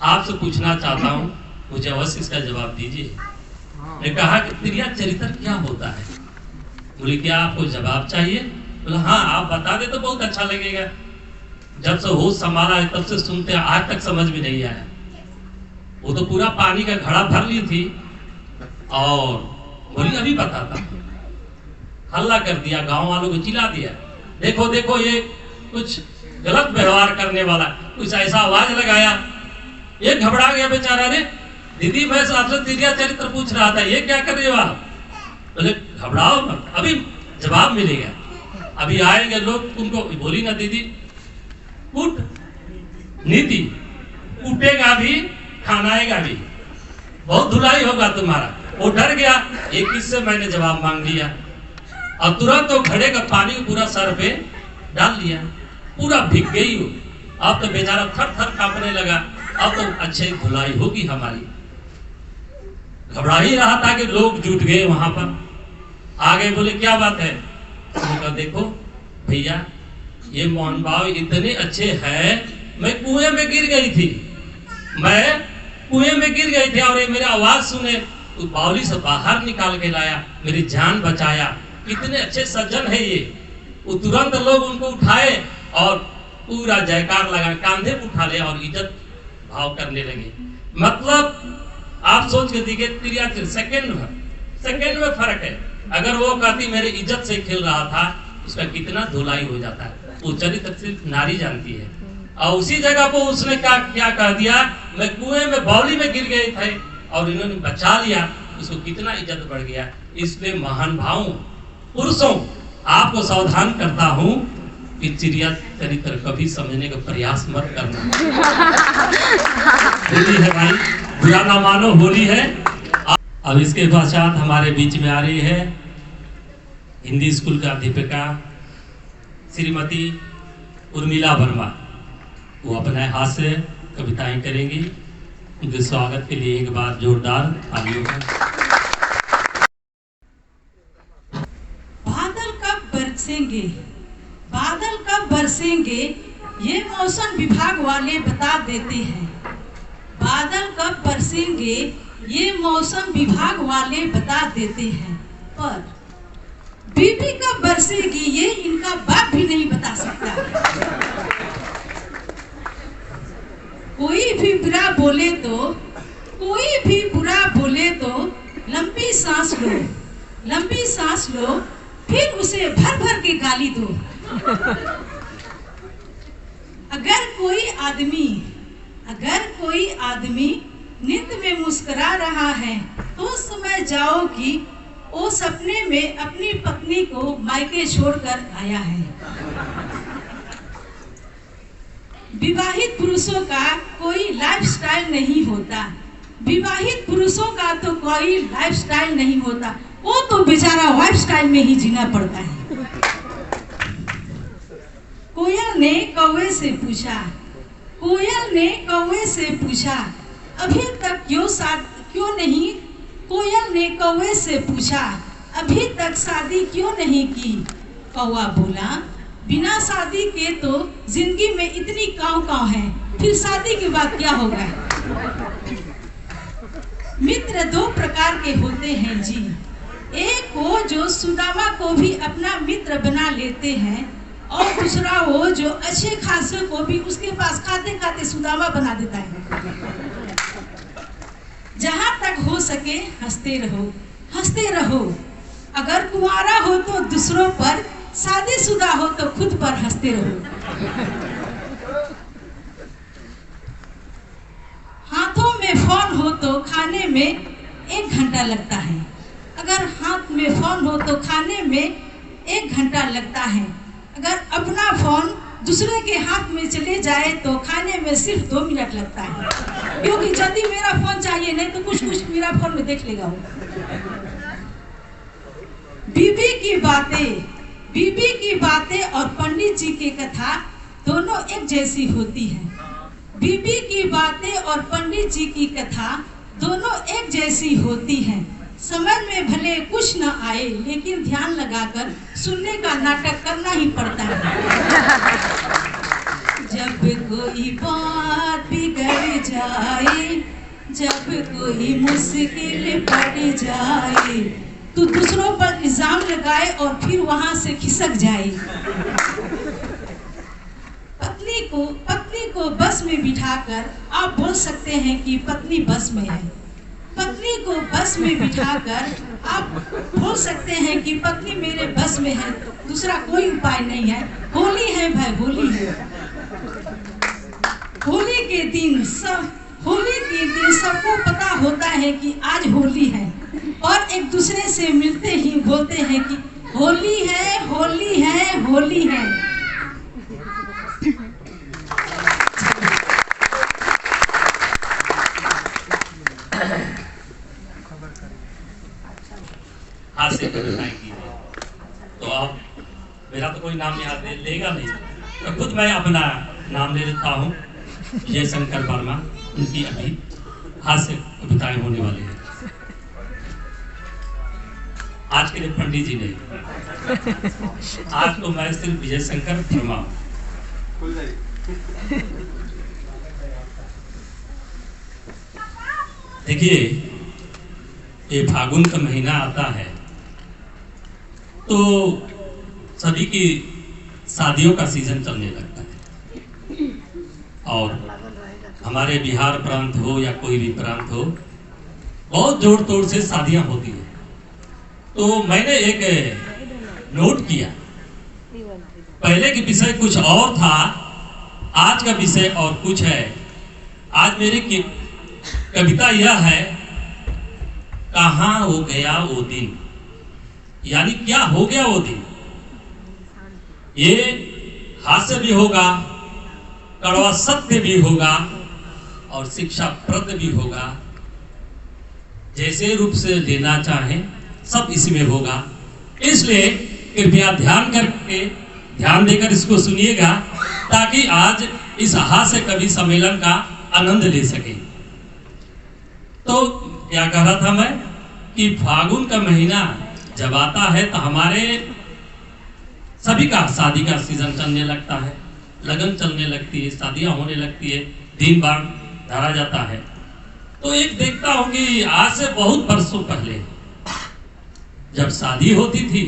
आपसे पूछना चाहता हूँ, मुझे अवश्य इसका जवाब दीजिए। मैं कहा कि तिरिया चरित्र क्या होता है? बोले क्या आपको जवाब चाहिए? बोला हाँ आप बता दे तो बहुत अच्छा लगेगा। जब से होश संभाला है तब से सुनते आज तक समझ में नहीं आया। वो तो पूरा पानी का घड़ा भर ली थी और बोली अभी बताता। हल्ला कर दिया, गांव वालों को चिल्ला दिया, देखो देखो ये कुछ गलत व्यवहार करने वाला, कुछ ऐसा आवाज लगाया। ये घबरा गया बेचारा। ने दीदी मैं आपसे तिरिया चरित्र पूछ रहा था, ये क्या कर रहे हो आप? बोले घबराओ मत, अभी जवाब मिलेगा, अभी आएंगे लोग तुमको। बोली ना दीदी कूट नीति, कूटेगा भी खानाएगा भी, बहुत धुलाई होगा तुम्हारा। वो डर गया, एक किससे मैंने जवाब मांग लिया और तुरंत तो घड़े का पानी पूरा सर पे डाल दिया, पूरा भीग गई हो। अब तो बेचारा थर थर कांपने लगा, अब तो अच्छी धुलाई होगी हमारी। घबरा ही रहा था कि लोग जुट गए वहां पर। आगे बोले क्या बात है? तो देखो भैया ये मोहन भाव इतने अच्छे हैं, मैं कुएं में गिर गई थी, मैं कुएं में गिर गई थी और ये मेरी आवाज सुने तो बावली से बाहर निकाल के लाया, मेरी जान बचाया। कितने अच्छे सज्जन है ये। वो तुरंत लोग उनको उठाए और पूरा जयकार लगा कांधे पे उठा ले और इज्जत भाव करने लगे। मतलब आप सोच के देखिए, 3 सेकंड में फर्क है। अगर वो कहती मेरी इज्जत से खेल रहा था, उसका कितना धुलाई हो जाता है। वो चरित्र सिर्फ नारी जानती है। और उसी जगह पर उसने क्या कह दिया, मैं कुएं में बावली में गिर गए थे और इन्होंने बचा लिया, उसको कितना इज्जत बढ़ गया। इसलिए महान भावों, पुरुषों, आपको सावधान करता हूं कि चिड़िया चरित्र कभी समझने का प्रयास मत करना। होली है भाई, बुरा ना मानो, होली है। अब इसके पश्चात हमारे बीच में आ रही है हिंदी स्कूल का अध्यापिका श्रीमती उर्मिला वर्मा। वो अपने हाथ से कविताएं करेंगी। उनके स्वागत के लिए एक बार जोरदार तालियों का। बादल कब बरसेंगे, बादल कब बरसेंगे, ये मौसम विभाग वाले बता देते हैं। बादल कब बरसेंगे, ये मौसम विभाग वाले बता देते हैं। पर बीबी कब बरसेगी, ये इनका बाप भी नहीं बता सकता। कोई भी बुरा बोले तो, कोई भी बुरा बोले तो लंबी सांस लो, लंबी सांस लो, फिर उसे भर भर के गाली दो। अगर कोई आदमी नित्य में मुस्कुरा रहा है तो समझ जाओ कि वो सपने में अपनी पत्नी को मायके छोड़कर आया है। विवाहित पुरुषों का कोई लाइफस्टाइल नहीं होता, विवाहित पुरुषों का तो कोई लाइफस्टाइल नहीं होता, वो तो बेचारा लाइफस्टाइल में ही जीना पड़ता है। कोयल ने कौवे से पूछा, कोयल ने कौवे से पूछा, अभी तक क्यों नहीं, कोयल ने कौवे से पूछा, अभी तक शादी क्यों नहीं की। कौवा बोला, बिना शादी के तो जिंदगी में इतनी काव है, फिर शादी के बाद क्या होगा। मित्र 2 प्रकार के होते हैं जी। एक वो जो सुदामा को भी अपना मित्र बना लेते हैं, और दूसरा वो जो अच्छे खासे को भी उसके पास खाते खाते सुदामा बना देता है। जहां तक हो सके हंसते रहो, हंसते रहो। अगर कुंवारा हो तो दूसरों पर, शादीशुदा हो तो खुद पर हंसते रहो। हाथों में फोन हो तो खाने में 1 घंटा लगता है। अगर हाथ में फोन हो तो खाने में 1 घंटा लगता है। अगर अपना फोन दूसरे के हाथ में चले जाए तो खाने में सिर्फ 2 मिनट लगता है, क्योंकि यदि मेरा फोन चाहिए नहीं तो कुछ मेरा फोन में देख लेगा वो। बीबी की बातें और पंडित जी की कथा दोनों एक जैसी होती हैं। बीबी की बातें और पंडित जी की कथा दोनों एक जैसी होती हैं। समझ में भले कुछ न आए, लेकिन ध्यान लगाकर सुनने का नाटक करना ही पड़ता है। जब कोई बात बिगड़ जाए, जब कोई मुश्किल पड़ जाए, तो दूसरों पर इल्जाम लगाए और फिर वहां से खिसक जाए। पत्नी को बस में बिठाकर आप बोल सकते हैं कि पत्नी बस में है। पत्नी को बस में बिठाकर आप बोल सकते हैं कि पत्नी मेरे बस में है, दूसरा कोई उपाय नहीं है। होली है भाई, होली है। होली के दिन सबको पता होता है कि आज होली है, और एक दूसरे से मिलते ही बोलते हैं कि होली है, होली है, होली है। हाथ से कविताएं तो अब मेरा तो कोई नाम याद लेगा नहीं, तो खुद मैं अपना नाम ले लेता हूँ। विजय शंकर वर्मा, उनकी अभी हाथ से कविताएं होने वाली है। आज के लिए पंडित जी नहीं, आज तो मैं सिर्फ विजय शंकर वर्मा हूँ। देखिए, ये फागुन का महीना आता है तो सभी की शादियों का सीजन चलने लगता है। और हमारे बिहार प्रांत हो या कोई भी प्रांत हो, बहुत जोड़ तोड़ से शादियां होती है। तो मैंने एक नोट किया, पहले के विषय कुछ और था, आज का विषय और कुछ है। आज मेरी कविता यह है, कहाँ हो गया वो दिन, यानी क्या हो गया वो दिन। ये हास्य भी होगा, कड़वा सत्य भी होगा और शिक्षाप्रद भी होगा। जैसे रूप से लेना चाहें सब इसमें होगा। इसलिए कृपया ध्यान देकर इसको सुनिएगा, ताकि आज इस हास्य कवि सम्मेलन का आनंद ले सके। तो क्या कह रहा था मैं कि फागुन का महीना जब आता है तो हमारे सभी का शादी का सीजन चलने लगता है, लगन चलने लगती है, शादियां होने लगती है, दिन बार धरा जाता है। तो एक देखता हूं कि आज से बहुत वर्षों पहले जब शादी होती थी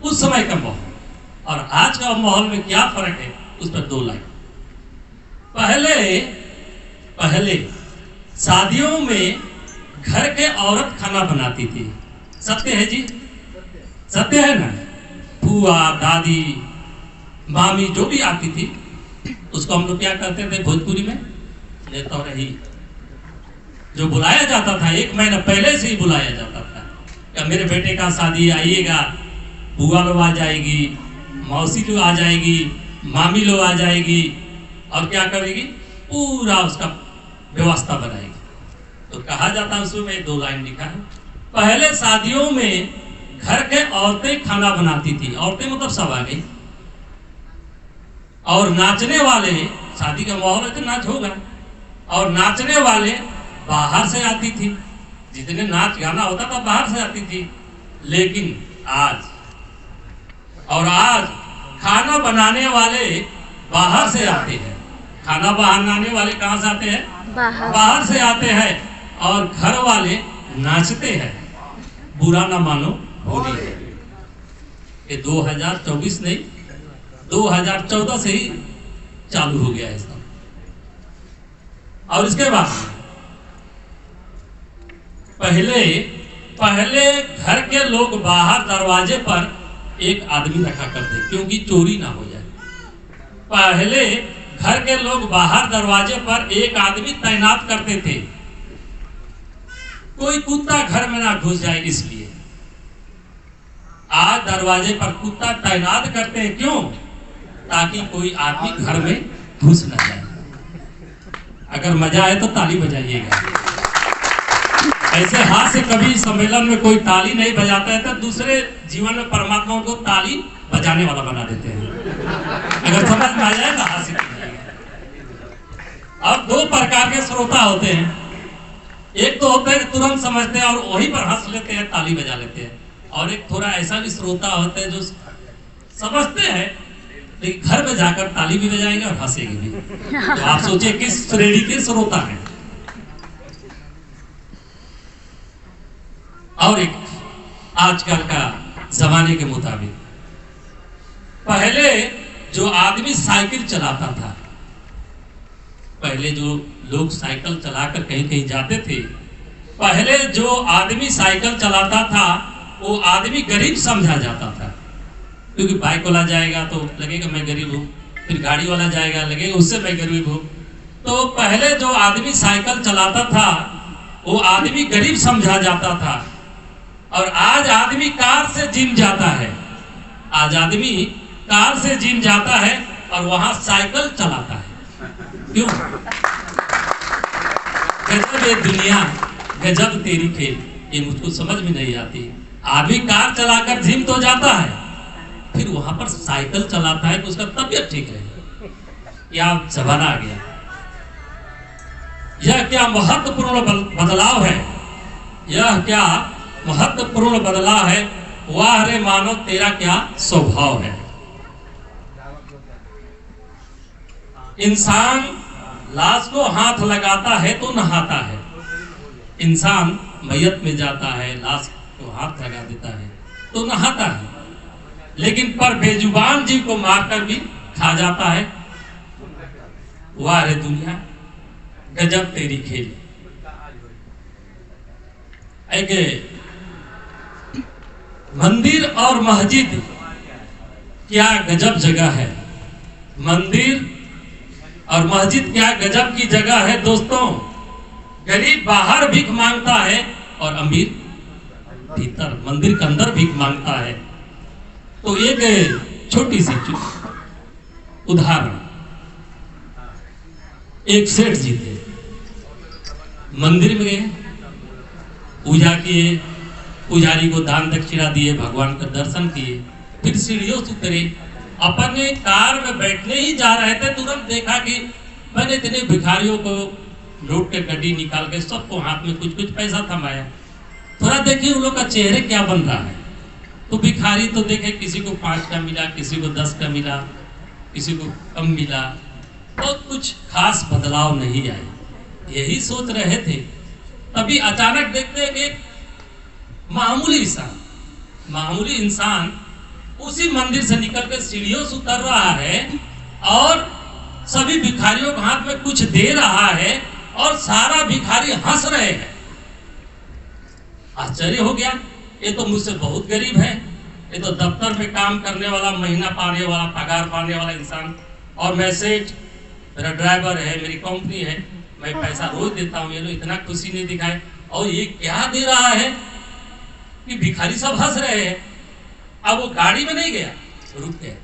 उस समय का माहौल और आज का माहौल में क्या फर्क है, उस पर 2 लाइन। पहले शादियों में घर के औरत खाना बनाती थी, सत्य है जी, सत्य है ना। बुआ, दादी, मामी जो भी आती थी उसको हम लोग क्या कहते थे भोजपुरी में, नेता रही। जो बुलाया जाता था 1 महीना पहले से ही बुलाया जाता था कि मेरे बेटे का शादी, आइएगा। बुआ लोग आ जाएगी, मौसी लोग आ जाएगी, मामी लोग आ जाएगी और क्या करेगी, पूरा उसका व्यवस्था बनाएगी। तो कहा जाता है, उसमें 2 लाइन लिखा है, पहले शादियों में घर के औरतें खाना बनाती थी, औरतें मतलब सब आ गई, और नाचने वाले, शादी का माहौल है तो नाच होगा, और नाचने वाले बाहर से आती थी। जितने नाच गाना होता था बाहर से आती थी। लेकिन आज खाना बनाने वाले बाहर से आते हैं। खाना बनाने वाले कहाँ से आते हैं? बाहर से आते हैं, और घर वाले नाचते हैं। बुरा ना मानो, होली है। ये 2024 नहीं, 2014 से ही चालू हो गया है सब। और इसके बाद पहले घर के लोग बाहर दरवाजे पर एक आदमी रखा करते, क्योंकि चोरी ना हो जाए। पहले घर के लोग बाहर दरवाजे पर एक आदमी तैनात करते थे, कोई कुत्ता घर में ना घुस जाए इसलिए। आज दरवाजे पर कुत्ता तैनात करते हैं, क्यों? ताकि कोई आदमी घर में घुस न जाए। अगर मजा आए तो ताली बजाइएगा। ऐसे हास्य कवि सम्मेलन में कोई ताली नहीं बजाता है तो दूसरे जीवन में परमात्मा को ताली बजाने वाला बना देते हैं। अगर समझ में आ जाए तो हास्य। अब 2 प्रकार के श्रोता होते हैं, एक तो होते हैं तुरंत समझते हैं और वहीं पर हंस लेते हैं, ताली बजा लेते हैं, और एक थोड़ा ऐसा भी श्रोता होता है जो समझते हैं लेकिन घर में जाकर ताली भी बजाएंगे और हंसेंगे भी। तो आप सोचिए किस श्रेणी के श्रोता हैं। और एक आजकल का जमाने के मुताबिक, पहले जो आदमी साइकिल चलाता था, पहले जो लोग साइकिल चलाकर कहीं कहीं जाते थे, पहले जो आदमी साइकिल चलाता था वो आदमी गरीब समझा जाता था, क्योंकि बाइक वाला जाएगा तो लगेगा मैं गरीब हूँ, फिर गाड़ी वाला जाएगा लगेगा उससे मैं गरीब हूँ। तो पहले जो आदमी साइकिल चलाता था वो आदमी गरीब समझा जाता था, और आज आदमी कार से जिम जाता है। आज आदमी कार से जिम जाता है और वहां साइकिल चलाता है। क्यों? गजब ये दुनिया, गजब तेरी खेल, ये मुझको समझ में नहीं आती। आदमी कार चलाकर जिम तो जाता है, फिर वहां पर साइकिल चलाता है तो उसका तबीयत ठीक रहे। क्या जमाना आ गया। यह क्या महत्वपूर्ण बदलाव है, यह क्या महत्वपूर्ण बदलाव है। वाह रे मानो तेरा क्या स्वभाव है। इंसान लाश को हाथ लगाता है तो नहाता है। इंसान मैयत में जाता है, लाश को हाथ लगा देता है तो नहाता है, लेकिन पर बेजुबान जी को मारकर भी खा जाता है। वाह रे दुनिया गजब तेरी खेल। एक मंदिर और मस्जिद क्या गजब जगह है। मंदिर और मस्जिद क्या गजब की जगह है दोस्तों। गरीब बाहर भीख मांगता है और अमीर भीतर मंदिर के अंदर भीख मांगता है। तो एक छोटी सी उदाहरण, एक सेठ जी थे, मंदिर में गए, पूजा किए, पुजारी को दान दक्षिणा दिए, भगवान का दर्शन किए, फिर सीढ़ियों से उतरे, अपने कार में बैठने ही जा रहे थे, तुरंत देखा कि मैंने इतने भिखारियों को लूट के गड्डी निकाल के सबको हाथ में कुछ कुछ पैसा थमाया। थोड़ा देखिए उन लोग का चेहरे क्या बन रहा है। तो भिखारी तो देखे किसी को 5 का मिला, किसी को 10 का मिला, किसी को कम मिला, तो कुछ खास बदलाव नहीं आए। यही सोच रहे थे, तभी अचानक देखते हैं एक मामूली इंसान उसी मंदिर से निकल के सीढ़ियों से उतर रहा है और सभी भिखारियों के हाथ में कुछ दे रहा है और सारा भिखारी हंस रहे हैं। आश्चर्य हो गया, ये तो मुझसे बहुत गरीब है, ये तो दफ्तर में काम करने वाला, महीना पाने वाला, पगार पाने वाला इंसान, और मैं सेठ, मेरा ड्राइवर है, मेरी कंपनी है, मैं पैसा रोज देता हूँ, ये लोग इतना खुशी नहीं दिखाए, और ये क्या दे रहा है कि भिखारी सब हंस रहे हैं। अब वो गाड़ी में नहीं गया, रुक गया,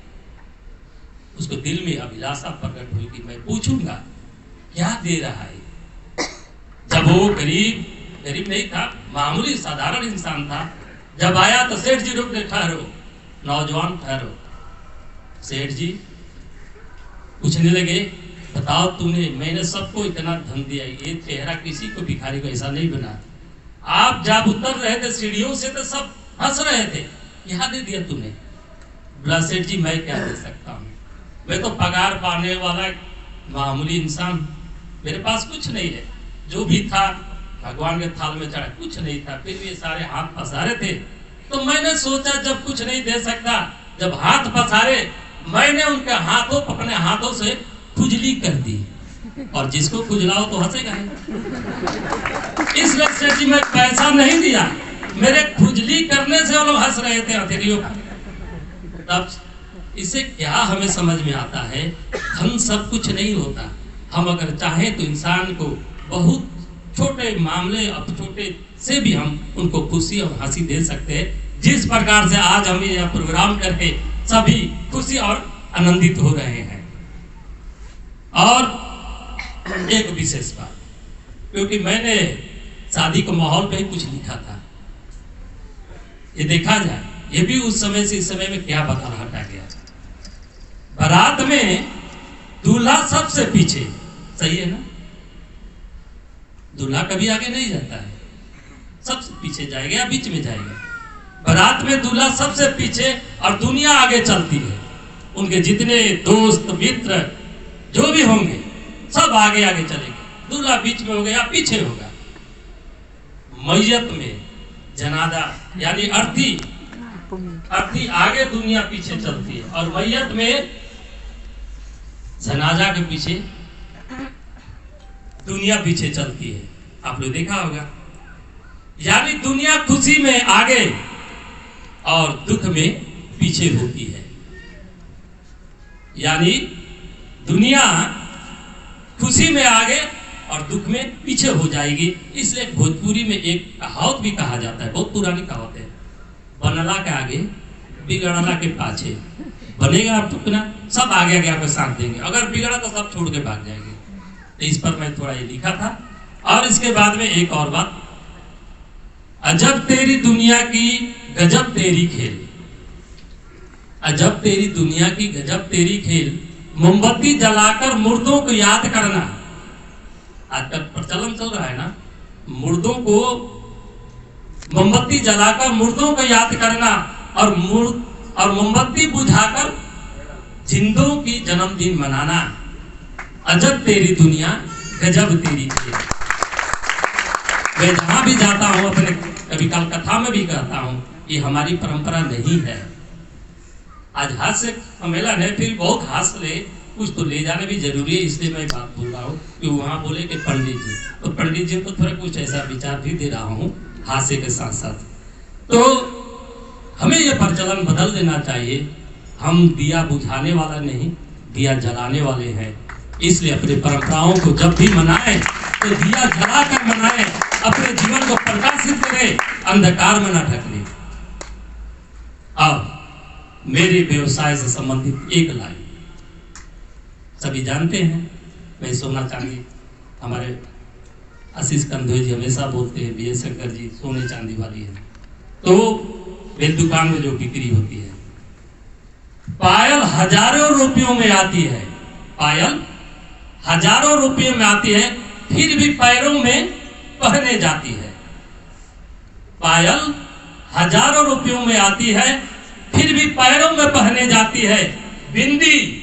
उसको दिल में अभिलाषा प्रकट हुई कि मैं पूछूंगा क्या दे रहा है। जब वो गरीब नहीं था, मामूली साधारण इंसान था, जब आया तो सेठ जी रुक के, ठहरो नौजवान ठहरो। सेठ जी पूछने लगे, बताओ तूने, मैंने सबको इतना धन दिया, ये चेहरा किसी को भिखारी को ऐसा नहीं बना। आप जब उतर रहे थे सीढ़ियों से तो सब हंस रहे थे, क्या दे दिया तूने? बोला सेठ जी मैं क्या दे सकता हूँ, मैं तो पगार पाने वाला मामूली इंसान, मेरे पास कुछ नहीं है, जो भी था भगवान के थाल में चढ़ा, कुछ नहीं था, फिर भी सारे हाथ पसारे थे। तो मैंने सोचा जब कुछ नहीं दे सकता, जब हाथ पसारे, मैंने उनके हाथों अपने हाथों से खुजली कर दी, और जिसको खुजलाओ तो हंसेगा। इसलिए सेठ जी मैं पैसा नहीं दिया, मेरे खुजली करने से वो लोग हंस रहे थे हथेलियों पर। तब इससे क्या हमें समझ में आता है, धन सब कुछ नहीं होता। हम अगर चाहें तो इंसान को बहुत छोटे मामले, अब छोटे से भी हम उनको खुशी और हंसी दे सकते हैं। जिस प्रकार से आज हम यह प्रोग्राम करके सभी खुशी और आनंदित हो रहे हैं। और एक विशेष बात, क्योंकि मैंने शादी के माहौल पे ही कुछ लिखा था, ये देखा जाए, ये भी उस समय से इस समय में क्या बदलाव हटा गया। बारात में दूल्हा सबसे पीछे, सही है ना, दूल्हा कभी आगे नहीं जाता है, सबसे पीछे जाएगा या बीच में जाएगा। बारात में दूल्हा सबसे पीछे और दुनिया आगे चलती है, उनके जितने दोस्त मित्र जो भी होंगे सब आगे आगे चलेंगे, दूल्हा बीच में होगा या पीछे होगा। मैयत में जनाजा यानी अर्थी आगे, दुनिया पीछे चलती है, और मैयत में जनाजा के पीछे दुनिया पीछे चलती है। आप लोग देखा होगा, यानी दुनिया खुशी में आगे और दुख में पीछे होती है। यानी दुनिया खुशी में आगे और दुख में पीछे हो जाएगी। इसलिए भोजपुरी में एक कहावत भी कहा जाता है, बहुत पुरानी कहावत है, बनला के आगे बिगड़ला के पाछे। बनेगा आप तो ना सब आगे आगे आपको साथ देंगे, अगर बिगड़ा तो सब छोड़ के भाग जाएंगे। तो इस पर मैं थोड़ा ये लिखा था। और इसके बाद में एक और बात, अजब तेरी दुनिया की गजब तेरी खेल, अजब तेरी दुनिया की गजब तेरी खेल, मोमबत्ती जलाकर मुर्दों को याद करना। आजकल प्रचलन चल रहा है ना, मुर्दों को मोमबत्ती जलाकर मुर्दों को याद करना, और मोमबत्ती बुझाकर जिंदों की जन्मदिन मनाना। अजब तेरी दुनिया गजब तेरी खेल। मैं जहां भी जाता हूं, अपने कभी काल कथा में भी कहता हूं, ये हमारी परंपरा नहीं है। आज हास्य सम्मेलन है, फिर बहुत हंस ले, कुछ तो ले जाना भी जरूरी है, इसलिए मैं बात बोल रहा हूँ कि वहाँ बोले कि पंडित जी, तो पंडित जी को थोड़ा कुछ ऐसा विचार भी दे रहा हूँ हास्य के साथ साथ। तो हमें ये प्रचलन बदल देना चाहिए, हम दिया बुझाने वाला नहीं, दिया जलाने वाले हैं। इसलिए अपनी परंपराओं को जब भी मनाएं तो दिया जला कर मनाएं, अपने जीवन को प्रकाशित करें, अंधकार में न ढकें। अब मेरे व्यवसाय से संबंधित एक लाइन, सभी जानते हैं मैं सोना चांदी, हमारे आशीष कंधोई जी हमेशा बोलते हैं बी एस शंकर जी सोने चांदी वाली है। तो मेरी दुकान में जो बिक्री होती है, पायल हजारों रुपयों में आती है, पायल हजारों रुपये में आती है, फिर भी पैरों में पहने जाती है। पायल हजारों रुपयों में आती है, फिर भी पैरों में पहने जाती है। बिंदी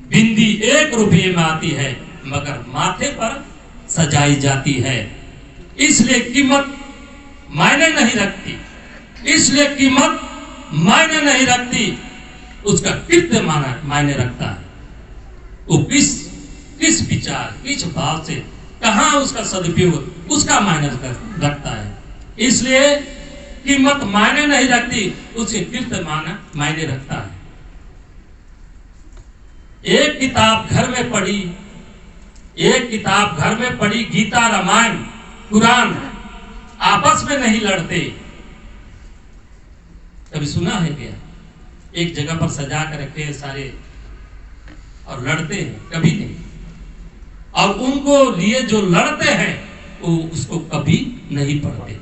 बिंदी 1 रुपये में आती है, मगर माथे पर सजाई जाती है। इसलिए कीमत मायने नहीं रखती, इसलिए कीमत मायने नहीं रखती, उसका कृत्य मायने रखता है। वो किस विचार, किस भाव से, कहां उसका सदुपयोग, उसका मायने रखता है। इसलिए कीमत मायने नहीं रखती, उसके कृत्य मायने रखता है। एक किताब घर में पढ़ी, एक किताब घर में पढ़ी, गीता, रामायण, कुरान आपस में नहीं लड़ते। कभी सुना है क्या? एक जगह पर सजा कर रखे हैं सारे और लड़ते हैं? कभी नहीं। और उनको लिए जो लड़ते हैं वो उसको कभी नहीं पढ़ते।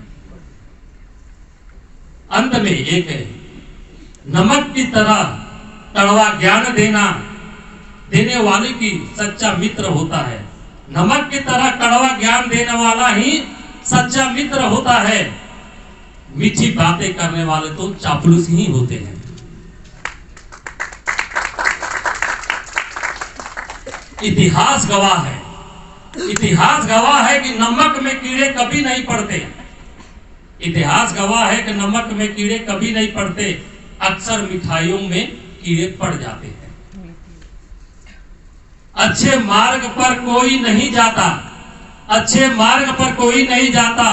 अंत में एक है, नमक की तरह कड़वा ज्ञान देने वाले की सच्चा मित्र होता है। नमक की तरह कड़वा ज्ञान देने वाला ही सच्चा मित्र होता है। मीठी बातें करने वाले तो चापलूस ही होते हैं। इतिहास गवाह है, इतिहास गवाह है कि नमक में कीड़े कभी नहीं पड़ते। इतिहास गवाह है कि नमक में कीड़े कभी नहीं पड़ते, अक्सर मिठाइयों में कीड़े पड़ जाते हैं। अच्छे मार्ग पर कोई नहीं जाता, अच्छे मार्ग पर कोई नहीं जाता,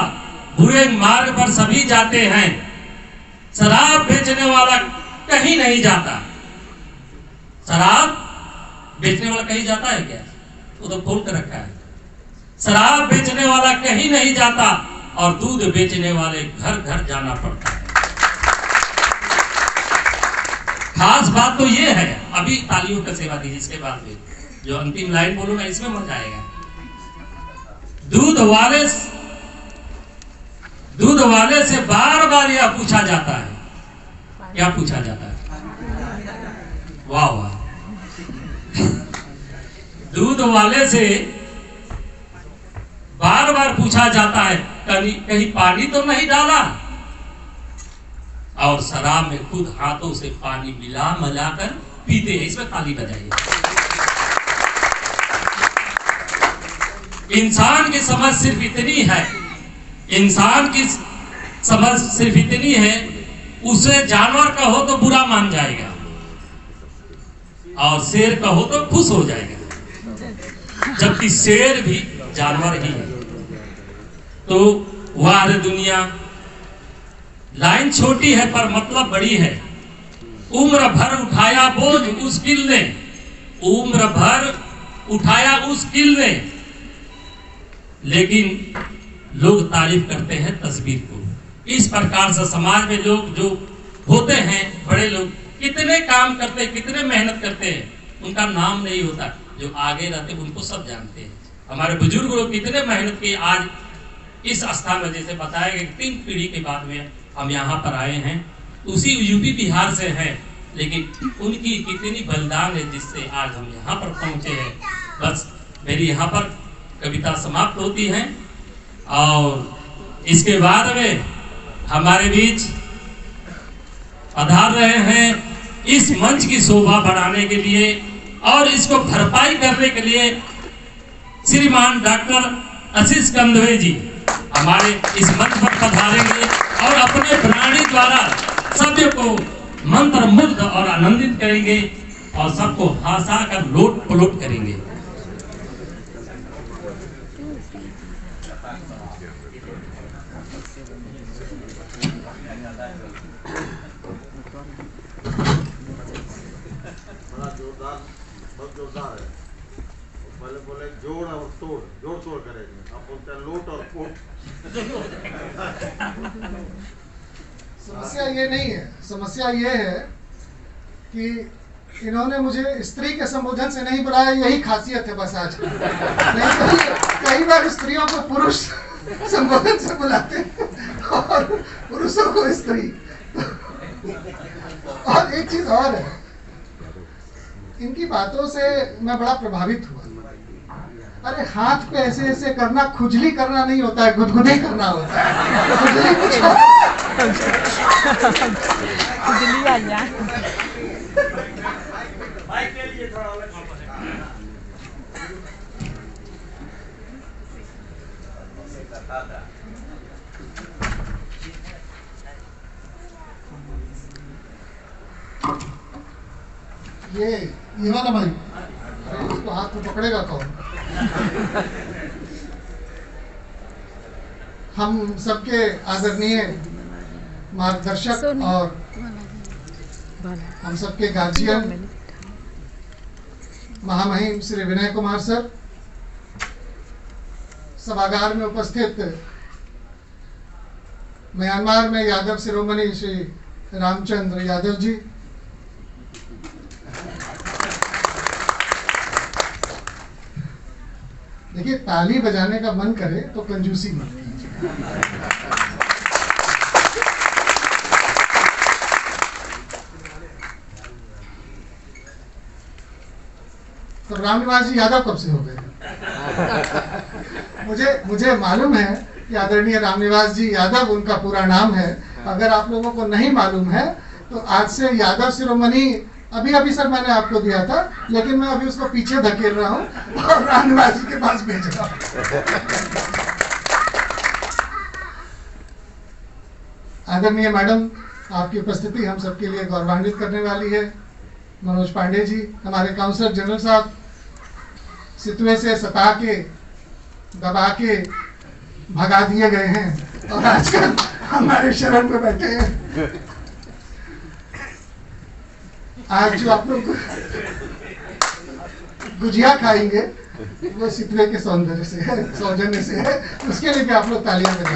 बुरे मार्ग पर सभी जाते हैं। शराब बेचने वाला कहीं नहीं जाता। शराब बेचने वाला कहीं जाता है क्या? वो तो खोल कर रखा है। शराब बेचने वाला कहीं नहीं जाता और दूध बेचने वाले घर घर जाना पड़ता है। खास बात तो ये है, अभी तालियों का सेवा दीजिए, इसके बाद में जो अंतिम लाइन बोलूंगा इसमें मजा आएगा। दूध वाले से बार बार यह पूछा जाता है, क्या पूछा जाता है? वाह वाह। दूध वाले से बार बार पूछा जाता है, कहीं पानी तो नहीं डाला? और शराब में खुद हाथों से पानी मिलाकर पीते हैं। इसमें ताली बजाइए। इंसान की समझ सिर्फ इतनी है, इंसान की समझ सिर्फ इतनी है, उसे जानवर कहो तो बुरा मान जाएगा और शेर कहो तो खुश हो जाएगा, जबकि शेर भी जानवर ही है। तो वाह रे दुनिया, लाइन छोटी है पर मतलब बड़ी है। उम्र भर उठाया बोझ उस किल ने, उम्र भर उठाया उस किल ने, लेकिन लोग तारीफ करते हैं तस्वीर को। इस प्रकार से समाज में लोग जो होते हैं, बड़े लोग कितने काम करते, कितने मेहनत करते हैं, उनका नाम नहीं होता। जो आगे रहते उनको सब जानते हैं। हमारे बुजुर्ग लोग कितने मेहनत किए, आज इस स्थान में जैसे बताया गया 3 पीढ़ी के बाद में हम यहाँ पर आए हैं, उसी यूपी बिहार से हैं, लेकिन उनकी कितनी बलिदान है जिससे आज हम यहाँ पर पहुँचे हैं। बस मेरी यहाँ पर कविता समाप्त होती है और इसके बाद में हमारे बीच पधार रहे हैं इस मंच की शोभा बढ़ाने के लिए और इसको भरपाई करने के लिए श्रीमान डॉक्टर आशीष कंधवे जी हमारे इस मंच पर पधारेंगे और अपने वाणी द्वारा सभी को मंत्र मुग्ध और आनंदित करेंगे। और सबको हंसा कर लोट पलोट करेंगे। बहुत जोरदार है। पहले बोले जोड़ और तोड़, जोड़ तोड़ करेंगे, अब बोलते हैं लोट और पोट। समस्या ये नहीं है, समस्या ये है कि इन्होंने मुझे स्त्री के संबोधन से नहीं बुलाया, यही खासियत है बस आज। नहीं तो कई बार स्त्रियों को पुरुष संबोधन से बुलाते हैं और पुरुषों को स्त्री। और एक चीज और है, इनकी बातों से मैं बड़ा प्रभावित हुआ। अरे हाथ पे ऐसे ऐसे करना खुजली करना नहीं होता है, गुदगुदी करना होता है। खुजली कुछ और ये वाला भाई, अरे इसको हाथ में पकड़ेगा कौन? हम सबके आदरणीय मार्गदर्शक और हम सबके गार्जियन महामहिम श्री विनय कुमार सर, सभागार में उपस्थित म्यांमार में यादव शिरोमणि श्री रामचंद्र यादव जी, देखिए ताली बजाने का मन करे तो कंजूसी मत कीजिए। तो रामनिवास जी यादव कब से हो गए? मुझे मालूम है कि आदरणीय रामनिवास जी यादव उनका पूरा नाम है। अगर आप लोगों को नहीं मालूम है तो आज से यादव शिरोमणि अभी सर मैंने आपको दिया था, लेकिन मैं अभी उसको पीछे धकेल रहा हूँ और रामनिवास जी के पास भेज रहा हूँ। आदरणीय मैडम, आपकी उपस्थिति हम सबके लिए गौरवान्वित करने वाली है। मनोज पांडे जी, हमारे काउंसलर जनरल साहब, सितुए से सता के दबा के भगा दिए गए हैं और आजकल हमारे शरण में बैठे हैं। आज जो आप लोग गुजिया खाएंगे वो सितुए के सौंदर्य से है, सौजन्य से है, उसके लिए भी आप लोग तालियां बजाएं।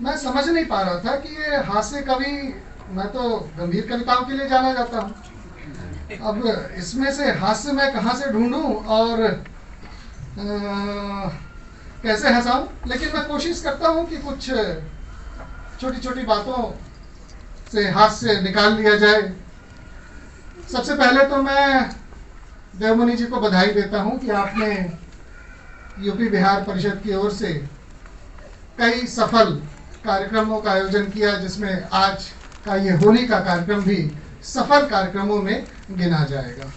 मैं समझ नहीं पा रहा था कि ये हास्य कवि, मैं तो गंभीर कविताओं के लिए जाना जाता हूँ, अब इसमें से हास्य मैं कहाँ से ढूंढूं और कैसे हंसाऊं। लेकिन मैं कोशिश करता हूं कि कुछ छोटी छोटी बातों से हास्य निकाल लिया जाए। सबसे पहले तो मैं देवमुनि जी को बधाई देता हूं कि आपने यूपी बिहार परिषद की ओर से कई सफल कार्यक्रमों का आयोजन किया, जिसमें आज का ये होली का कार्यक्रम भी सफल कार्यक्रमों में गिना जाएगा।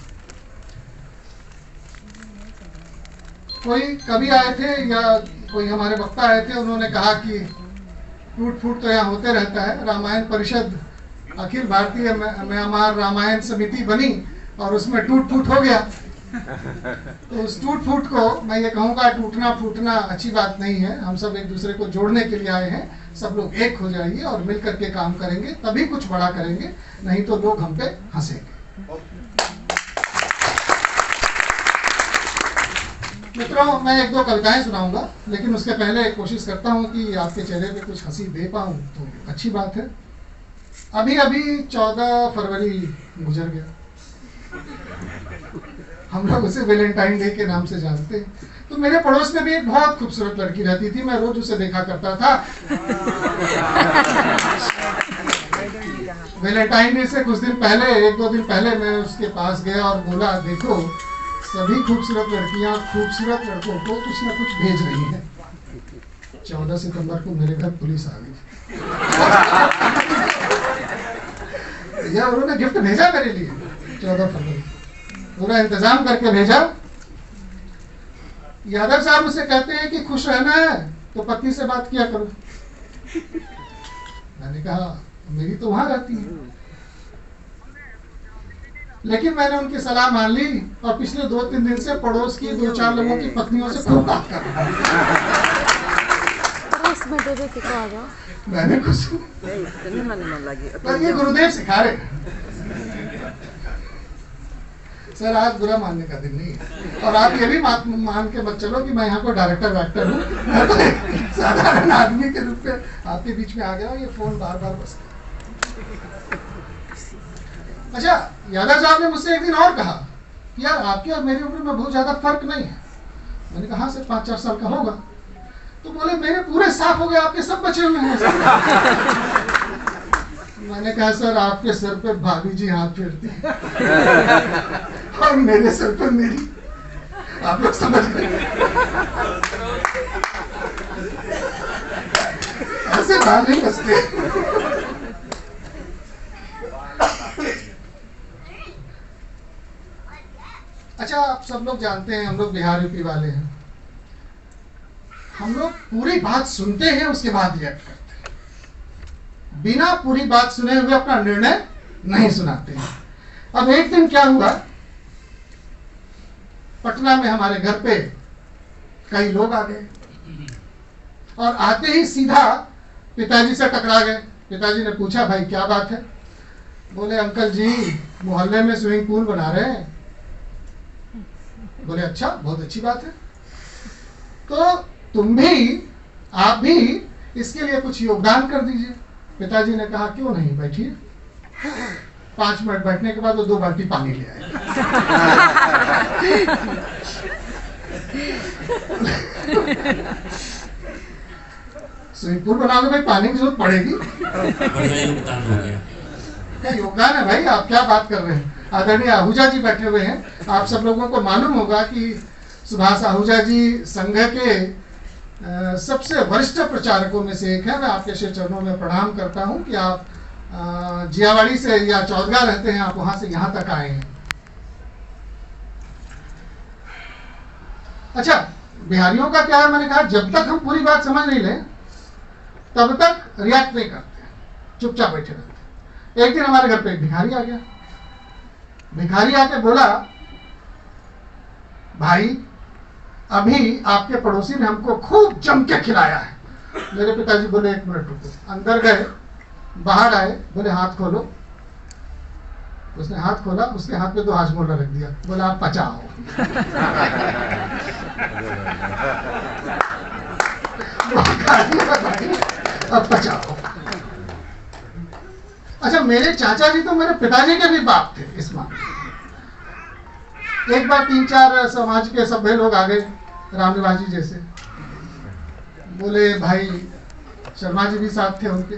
कोई कवि आए थे या कोई हमारे वक्ता आए थे, उन्होंने कहा कि टूट फूट तो यहाँ होते रहता है। रामायण परिषद अखिल भारतीय म्यांमार रामायण समिति बनी और उसमें टूट फूट हो गया। तो उस टूट फूट को मैं ये कहूँगा, टूटना फूटना अच्छी बात नहीं है। हम सब एक दूसरे को जोड़ने के लिए आए हैं। सब लोग एक हो जाइए और मिल करके काम करेंगे, तभी कुछ बड़ा करेंगे, नहीं तो लोग हम पे हंसेंगे। मित्रों, मैं एक दो कविताएं सुनाऊंगा, लेकिन उसके पहले कोशिश करता हूं कि आपके चेहरे पे कुछ हंसी दे पाऊं तो अच्छी बात है। अभी 14 फरवरी गुजर गया। हम लोग उसे वैलेंटाइन डे के नाम से जानते हैं। तो मेरे पड़ोस में भी एक बहुत खूबसूरत लड़की रहती थी, मैं रोज उसे देखा करता था। वैलेंटाइन डे से कुछ दिन पहले, 1-2 दिन पहले मैं उसके पास गया और बोला, देखो सभी खूबसूरत लड़कियां खूबसूरत लड़कों को कुछ न कुछ भेज रही हैं। 14 सितंबर को मेरे घर पुलिस आ गई। या उन्होंने गिफ्ट भेजा मेरे लिए 14 फरवरी, पूरा इंतजाम करके भेजा। यादव साहब मुझसे कहते हैं कि खुश रहना है तो पत्नी से बात किया करो। मैंने कहा मेरी तो वहां रहती है, लेकिन मैंने उनकी सलाह मान ली और पिछले 2-3 दिन से पड़ोस की 2-4 लोगों की पत्नियों से खूब बात कर रहा हूं। मैंने कुछ पर ये गुरुदेव सिखा रहे सर, आज बुरा मानने का दिन नहीं है। और आप ये भी मान के मत चलो कि मैं यहाँ को डायरेक्टर वैक्टर हूँ, मैं तो एक साधारण आदमी के रूप में आपके बीच में आ गया हूँ। ये फोन बार बार बजता है। अच्छा, यादव साहब ने मुझसे एक दिन और कहा, यार आपकी और मेरी उम्र में बहुत ज्यादा फर्क नहीं है। मैंने कहा सिर्फ 5-4 साल का होगा। तो बोले मेरे पूरे साफ हो गए, आपके सब बचे हुए हैं। मैंने कहा सर, आपके सर पे भाभी जी हाथ फेरती है और मेरे सर पे मेरी, आप लोग समझ गए। ऐसे बात नहीं बसते। अच्छा, आप सब लोग जानते हैं हम लोग बिहार यूपी वाले हैं। हम लोग पूरी बात सुनते हैं, उसके बाद रिएक्ट करते हैं। बिना पूरी बात सुने हुए अपना निर्णय नहीं सुनाते हैं। अब एक दिन क्या हुआ, पटना में हमारे घर पे कई लोग आ गए और आते ही सीधा पिताजी से टकरा गए। पिताजी ने पूछा, भाई क्या बात है? बोले अंकल जी मोहल्ले में स्विमिंग पूल बना रहे हैं। बोले अच्छा, बहुत अच्छी बात है, तो तुम भी, आप भी इसके लिए कुछ योगदान कर दीजिए। पिताजी ने कहा क्यों नहीं, बैठिए। 5 मिनट बैठने के बाद वो 2 बाल्टी पानी ले आए। स्विमिंग पूल बनाओगे भाई, पानी की जरूरत पड़ेगी। योगदान हो गया। क्या योगदान है भाई, आप क्या बात कर रहे हैं? आदरणीय आहूजा जी बैठे हुए हैं। आप सब लोगों को मालूम होगा कि सुभाष आहूजा जी संघ के सबसे वरिष्ठ प्रचारकों में से एक है। मैं आपके श्री चरणों में प्रणाम करता हूं कि आप जियावाड़ी से या चौदगा रहते हैं, आप वहां से यहां तक आए हैं। अच्छा, बिहारियों का क्या है, मैंने कहा जब तक हम पूरी बात समझ नहीं लें तब तक रिएक्ट नहीं करते, चुपचाप बैठे रहते। एक दिन हमारे घर पे एक भिखारी आ गया। भिखारी आके बोला, भाई अभी आपके पड़ोसी ने हमको खूब जम के खिलाया है। मेरे पिताजी बोले 1 मिनट रुको। अंदर गए, बाहर आए, बोले हाथ खोलो। उसने हाथ खोला, उसके हाथ में 2 हाजमोला रख दिया। बोला आप पचाओ। अब पचाओ। अच्छा, मेरे चाचा जी तो मेरे पिताजी के भी बाप थे इस मामले। एक बार 3-4 समाज के सभ्य लोग आ गए, रामनिवास जी जैसे। बोले भाई, शर्मा जी भी साथ थे उनके।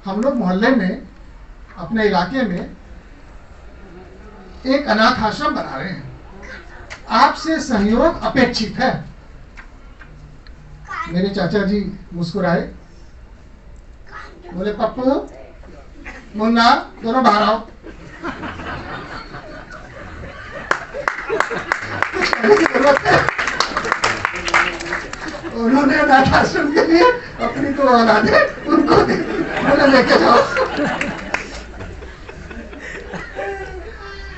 हम लोग मोहल्ले में, अपने इलाके में एक अनाथ आश्रम बना रहे हैं, आपसे सहयोग अपेक्षित है। मेरे चाचा जी मुस्कुराए, बोले पप्पू मुन्ना दोनों बाहर आओ। उन्होंने अनाथ आश्रम के लिए अपनी 2 औलादें उनको दी, बोले लेके जाओ।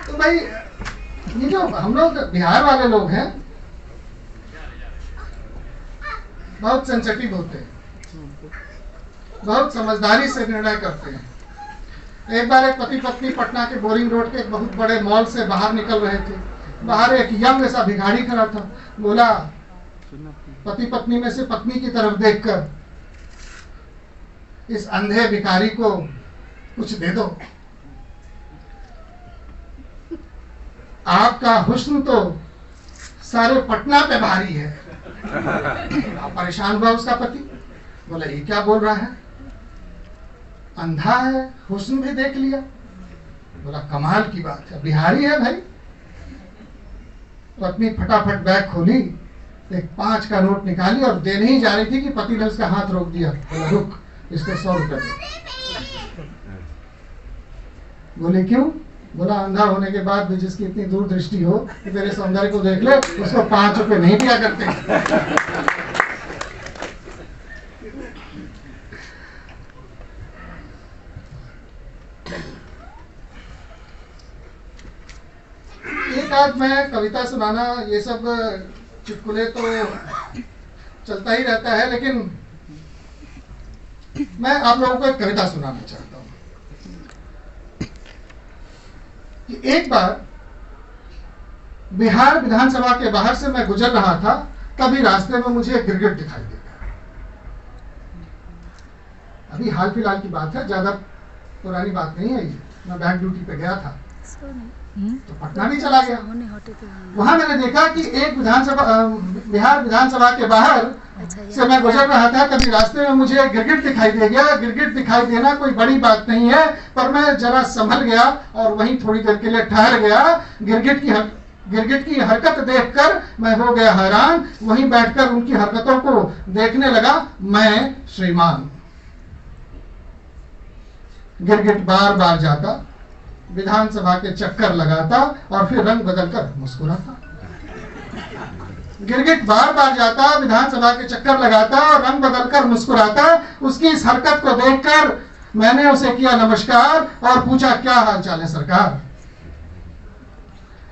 तो भाई ये जो हम लोग बिहार वाले लोग हैं, बहुत सेंसिटिव होते हैं, बहुत समझदारी से निर्णय करते हैं। एक बार एक पति पत्नी पटना के बोरिंग रोड के एक बहुत बड़े मॉल से बाहर निकल रहे थे। बाहर एक यंग सा भिखारी खड़ा था। बोला, पति पत्नी में से पत्नी की तरफ देखकर, इस अंधे भिखारी को कुछ दे दो। आपका हुस्न तो सारे पटना पे भारी है। परेशान हुआ उसका पति। बोला ये क्या बोल रहा है, अंधा है, हुस्न भी देख लिया। बोला कमाल की बात है, बिहारी है भाई। पत्नी फटाफट बैग खोली, एक 5 का नोट निकाली और देने ही जा रही थी कि पति ने उसका हाथ रोक दिया। बोला रुक, इसको 100 रुपए दे। बोले क्यों? बोला अंधा होने के बाद भी जिसकी इतनी दूरदृष्टि हो कि तेरे सौंदर्य को देख ले, उसको 5 रुपए नहीं दिया करते। बाद मैं कविता सुनाना ये सब चुटकुले तो चलता ही रहता है, लेकिन मैं आप लोगों को एक कविता सुनाना चाहता हूं कि एक बार बिहार विधानसभा के बाहर से मैं गुजर रहा था, तभी रास्ते में मुझे एक गिरगिट दिखाई दे गया। अभी हाल फिलहाल की बात है, ज्यादा पुरानी बात नहीं है ये। मैं बैंक ड्यूटी पे गया था तो पटना भी चला गया। वहां मैंने देखा कि एक बिहार विधानसभा के बाहर से मैं गुजर रहा था, तभी रास्ते में मुझे एक गिरगिट दिखाई दे गया। गिरगिट दिखाई देना कोई बड़ी बात नहीं है, पर मैं जरा संभल गया और वहीं थोड़ी देर के लिए ठहर गया। गिरगिट की हरकत देखकर मैं हो गया हैरान। वहीं बैठकर उनकी हरकतों को देखने लगा मैं श्रीमान। गिरगिट बार बार जाता, विधानसभा के चक्कर लगाता और फिर रंग बदलकर मुस्कुराता। गिरगिट बार बार जाता, विधानसभा के चक्कर लगाता और रंग बदलकर मुस्कुराता। उसकी इस हरकत को देखकर मैंने उसे किया नमस्कार और पूछा, क्या हाल चाल है सरकार?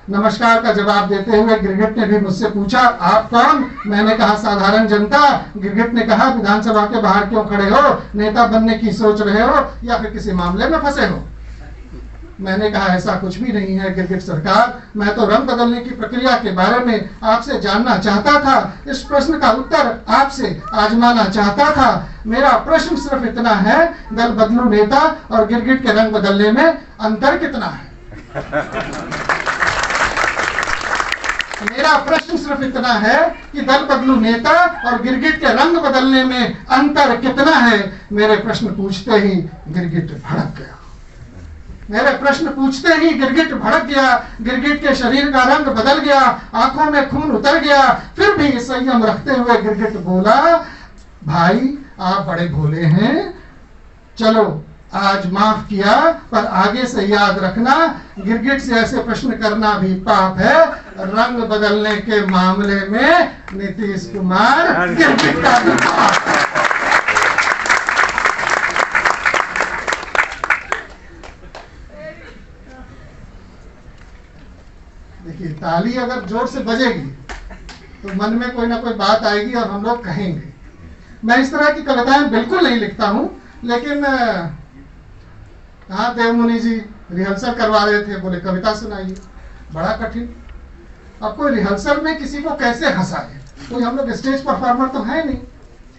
नमस्कार का जवाब देते हुए गिरगिट ने भी मुझसे पूछा, आप कौन? मैंने कहा, साधारण जनता। गिरगिट ने कहा, विधानसभा के बाहर क्यों खड़े हो? नेता बनने की सोच रहे हो या फिर किसी मामले में फंसे हो? मैंने कहा, ऐसा कुछ भी नहीं है गिरगिट सरकार, मैं तो रंग बदलने की प्रक्रिया के बारे में आपसे जानना चाहता था। इस प्रश्न का उत्तर आपसे आजमाना चाहता था। मेरा प्रश्न सिर्फ इतना है, दल बदलू नेता और गिरगिट के रंग बदलने में अंतर कितना है? मेरा प्रश्न सिर्फ इतना है कि दल बदलू नेता और गिरगिट के रंग बदलने में अंतर कितना है? मेरे प्रश्न पूछते ही गिरगिट भड़क गया। मेरे प्रश्न पूछते ही गिरगिट भड़क गया। गिरगिट के शरीर का रंग बदल गया, आंखों में खून उतर गया। फिर भी संयम रखते हुए गिरगिट बोला, भाई आप बड़े भोले हैं, चलो आज माफ किया, पर आगे से याद रखना, गिरगिट से ऐसे प्रश्न करना भी पाप है। रंग बदलने के मामले में नीतीश कुमार गिरगिट का भी पाप है। देखिए, ताली अगर जोर से बजेगी तो मन में कोई ना कोई बात आएगी और हम लोग कहेंगे। मैं इस तरह की कविताएं बिल्कुल नहीं लिखता हूं, लेकिन कहा देवमुनि जी रिहर्सल करवा रहे थे, बोले कविता सुनाइए। बड़ा कठिन, अब कोई रिहर्सल में किसी को कैसे हंसाए? कोई हम लोग स्टेज परफॉर्मर तो है नहीं,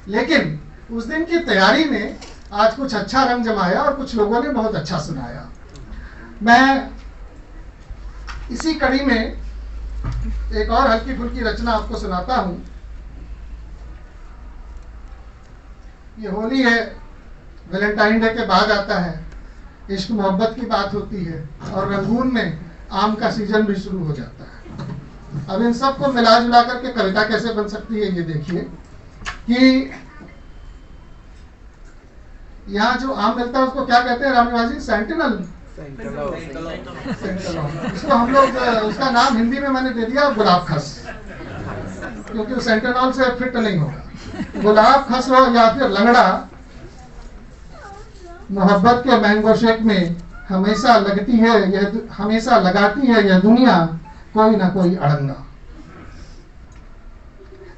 लेकिन उस दिन की तैयारी ने आज कुछ अच्छा रंग जमाया और कुछ लोगों ने बहुत अच्छा सुनाया। मैं इसी कड़ी में एक और हल्की फुल्की रचना आपको सुनाता हूं। ये होली है, वैलेंटाइन डे के बाद आता है, इश्क मोहब्बत की बात होती है और रंगून में आम का सीजन भी शुरू हो जाता है। अब इन सब को मिला जुला करके कविता कैसे बन सकती है, ये देखिए कि यहाँ जो आम मिलता है उसको क्या कहते हैं रामनिवासी? सेंटिनल। इसको हम लोग, उसका नाम हिंदी में मैंने दे दिया गुलाब खस, क्योंकि वो सेंटिनल से फिट नहीं होगा। गुलाब खस हो या फिर लंगड़ा, मोहब्बत के मैंगो शेक में हमेशा लगती है यह, हमेशा लगाती है यह दुनिया कोई ना कोई अड़ंगा।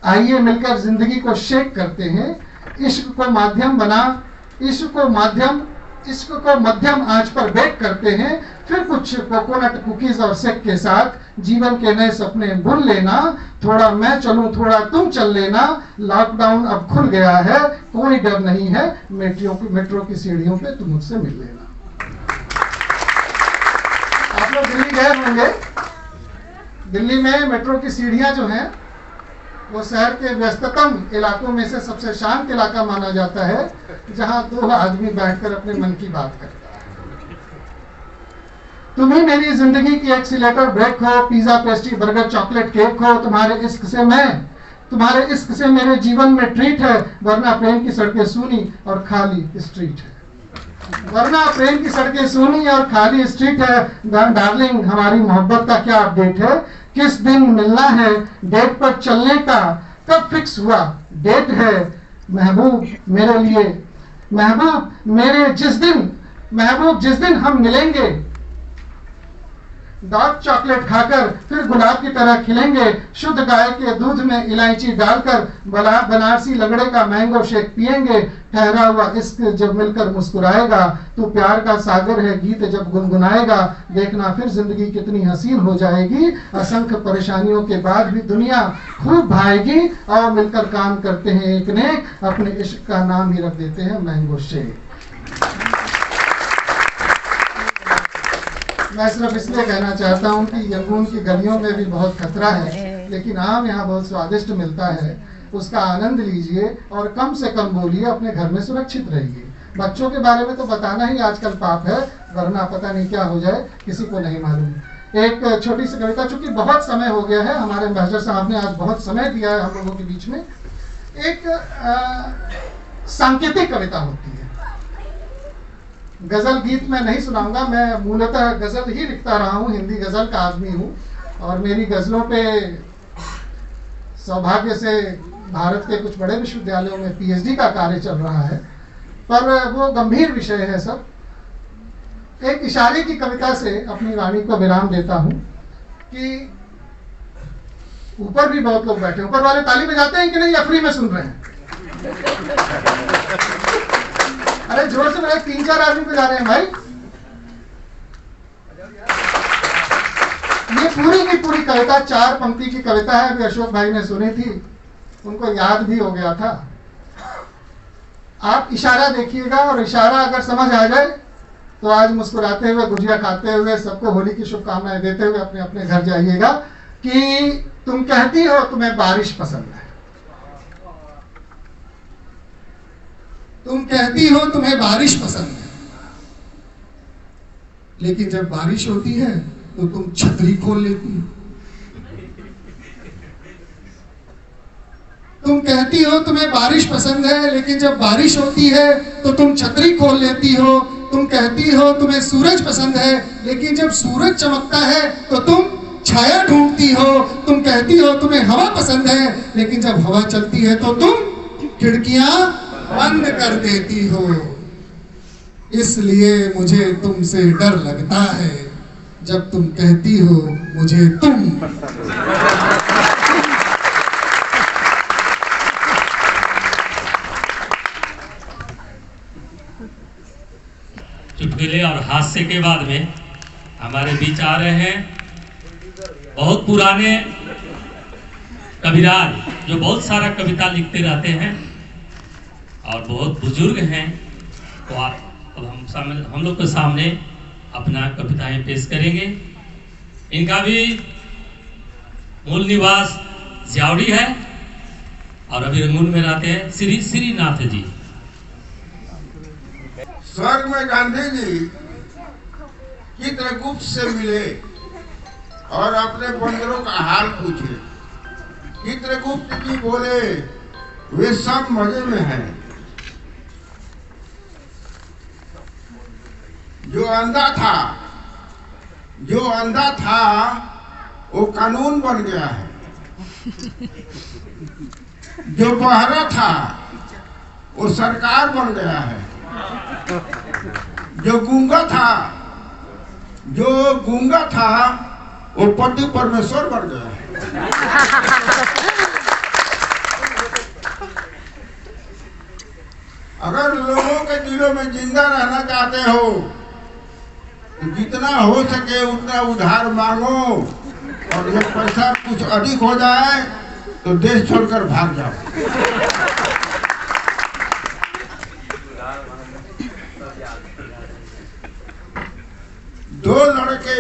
आइए मिलकर जिंदगी को शेक करते हैं, इश्क को माध्यम बना, इश्क को मध्यम आंच पर बेक करते हैं, फिर कुछ कोकोनट कुकीज और सेक के साथ जीवन के नए सपने बुन लेना। थोड़ा मैं चलूं थोड़ा तुम चल लेना, लॉकडाउन अब खुल गया है, कोई डर नहीं है, मेट्रो की सीढ़ियों पे तुम मुझसे मिल लेना। आप लोग दिल्ली गए होंगे, दिल्ली में मेट्रो की सीढ़ियां जो हैं वो शहर के व्यस्ततम इलाकों में से सबसे शांत इलाका माना जाता है, जहां दो आदमी बैठकर अपने मन की बात करता है। तुम ही मेरी जिंदगी की एक्सीलेटर ब्रेक हो, pizza pastry burger chocolate cake हो, तुम्हारे इश्क से मेरे जीवन में ट्रीट है, वरना प्रेम की सड़कें सूनी और खाली स्ट्रीट है। वरना प्रेम की सड़कें सूनी और खाली स्ट्रीट है। डार्लिंग हमारी मोहब्बत का क्या अपडेट है? किस दिन मिलना है? डेट पर चलने का कब फिक्स हुआ? डेट है महबूब मेरे लिए, महबूब जिस दिन हम मिलेंगे, डार्क चॉकलेट खाकर फिर गुलाब की तरह खिलेंगे। शुद्ध गाय के दूध में इलायची डालकर बनारसी लगड़े का मैंगो शेक पिएंगे। ठहरा हुआ इश्क जब मिलकर मुस्कुराएगा, तू प्यार का सागर है गीत जब गुनगुनाएगा। देखना फिर जिंदगी कितनी हसीन हो जाएगी। असंख्य परेशानियों के बाद भी दुनिया खूब भाएगी। और मिलकर काम करते हैं एक ने, अपने इश्क का नाम ही रख देते हैं मैंगो शेक। मैं सिर्फ इसलिए कहना चाहता हूँ कि यंगून की गलियों में भी बहुत खतरा है, लेकिन आम यहाँ बहुत स्वादिष्ट मिलता है। उसका आनंद लीजिए और कम से कम बोलिए, अपने घर में सुरक्षित रहिए। बच्चों के बारे में तो बताना ही आजकल पाप है, वरना पता नहीं क्या हो जाए, किसी को नहीं मालूम। एक छोटी सी कविता, चूंकि बहुत समय हो गया है, हमारे महजर साहब ने आज बहुत समय दिया है हम लोगों के बीच में। एक सांकेतिक कविता होती है। गजल गीत में नहीं सुनाऊंगा, मैं मूलतः गजल ही लिखता रहा हूँ, हिंदी गजल का आदमी हूँ। और मेरी गजलों पे सौभाग्य से भारत के कुछ बड़े विश्वविद्यालयों में पीएचडी का कार्य चल रहा है, पर वो गंभीर विषय है सब। एक इशारे की कविता से अपनी वाणी को विराम देता हूँ कि ऊपर भी बहुत लोग बैठे, ऊपर वाले ताली बजाते हैं कि नहीं, या फ्री में सुन रहे हैं? अरे जोर से मेरे 3-4 आदमी बजा रहे हैं भाई। ये पूरी की पूरी कविता 4 पंक्ति की कविता है, अभी अशोक भाई ने सुनी थी, उनको याद भी हो गया था। आप इशारा देखिएगा, और इशारा अगर समझ आ जाए तो आज मुस्कुराते हुए, गुजिया खाते हुए, सबको होली की शुभकामनाएं देते हुए अपने अपने घर जाइएगा। कि तुम कहती हो तुम्हें बारिश पसंद है, तुम कहती हो तुम्हें बारिश पसंद है, लेकिन जब बारिश होती है तो तुम छतरी खोल लेती हो। तुम कहती हो तुम्हें बारिश पसंद है, लेकिन जब बारिश होती है तो तुम छतरी खोल लेती हो। तुम कहती हो तुम्हें सूरज पसंद है, लेकिन जब सूरज चमकता है तो तुम छाया ढूंढती हो। तुम कहती हो तुम्हें हवा पसंद है, लेकिन जब हवा चलती है तो तुम खिड़कियां बंद कर देती हो। इसलिए मुझे तुमसे डर लगता है जब तुम कहती हो मुझे तुम। चुटकुले और हास्य के बाद में हमारे बीच आ रहे हैं बहुत पुराने कविराज, जो बहुत सारा कविता लिखते रहते हैं और बहुत बुजुर्ग हैं। तो अब हम लोग के सामने अपना कविताएं पेश करेंगे। इनका भी मूल निवास ज्यावड़ी है और अभी रंगून में रहते हैं। श्री श्रीनाथ जी। स्वर्ग में गांधी जी चित्रगुप्त से मिले और अपने बंदरों का हाल पूछे। चित्रगुप्त जी बोले वे सब मजे में हैं। जो अंधा था वो कानून बन गया है। जो बहरा था वो सरकार बन गया है। जो गूंगा था वो पति परमेश्वर बन गया है। अगर लोगों के दिलों में जिंदा रहना चाहते हो तो जितना हो सके उतना उधार मांगो, और जब पैसा कुछ अधिक हो जाए तो देश छोड़कर भाग जाओ। दो लड़के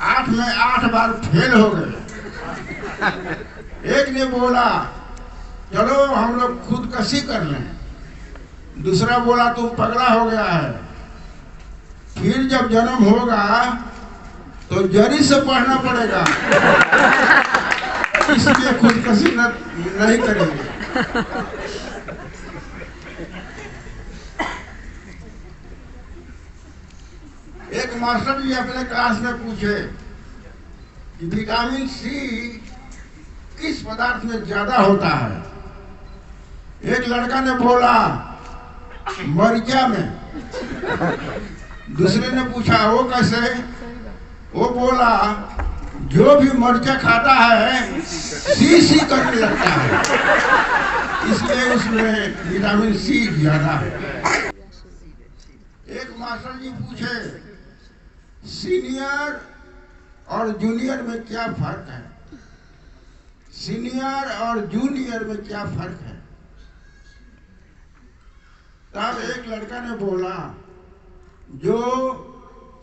8 में 8 बार फेल हो गए। एक ने बोला चलो हम लोग खुदकशी कर लें, दूसरा बोला तुम पगला हो गया है। फिर जब जन्म होगा तो जरी से पढ़ना पड़ेगा, इसलिए खुदकशी नहीं करेंगे। एक मास्टर जी अपने क्लास में पूछे कि विटामिन सी किस पदार्थ में ज्यादा होता है। एक लड़का ने बोला मरिचा में। दूसरे ने पूछा वो कैसे? वो बोला जो भी मिर्चा खाता है सी सी करने लगता है, इसलिए उसमें विटामिन सी ज्यादा है। एक मास्टर जी पूछे सीनियर और जूनियर में क्या फर्क है, सीनियर और जूनियर में क्या फर्क है। तब एक लड़का ने बोला जो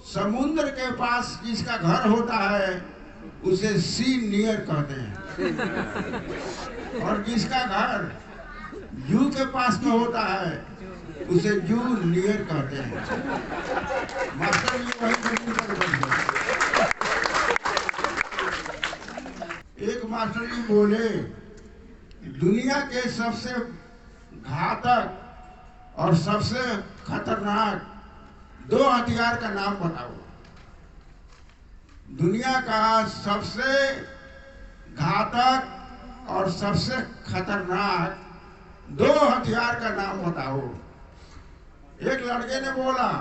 समुद्र के पास जिसका घर होता है उसे सीनियर कहते हैं, और जिसका घर जू के पास में होता है उसे जूनियर कहते हैं। मास्टर जी वही एक मास्टर जी बोले दुनिया के सबसे घातक और सबसे खतरनाक 2 हथियार का नाम बताओ। दुनिया का सबसे घातक और सबसे खतरनाक 2 हथियार का नाम बताओ। एक लड़के ने बोला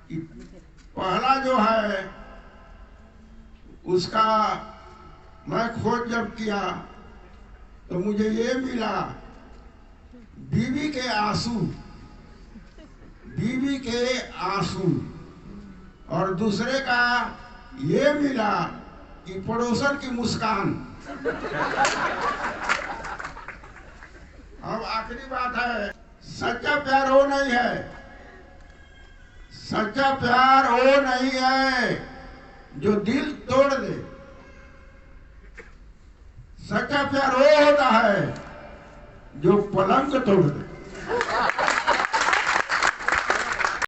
कि पहला जो है उसका मैं खोज जब किया तो मुझे ये मिला बीवी के आंसू, बीवी के आंसू, और दूसरे का ये मिला कि पड़ोसन की मुस्कान। अब आखिरी बात है, सच्चा प्यार वो नहीं है, सच्चा प्यार वो नहीं है जो दिल तोड़ दे, सच्चा प्यार वो होता है जो पलंग तोड़ दे।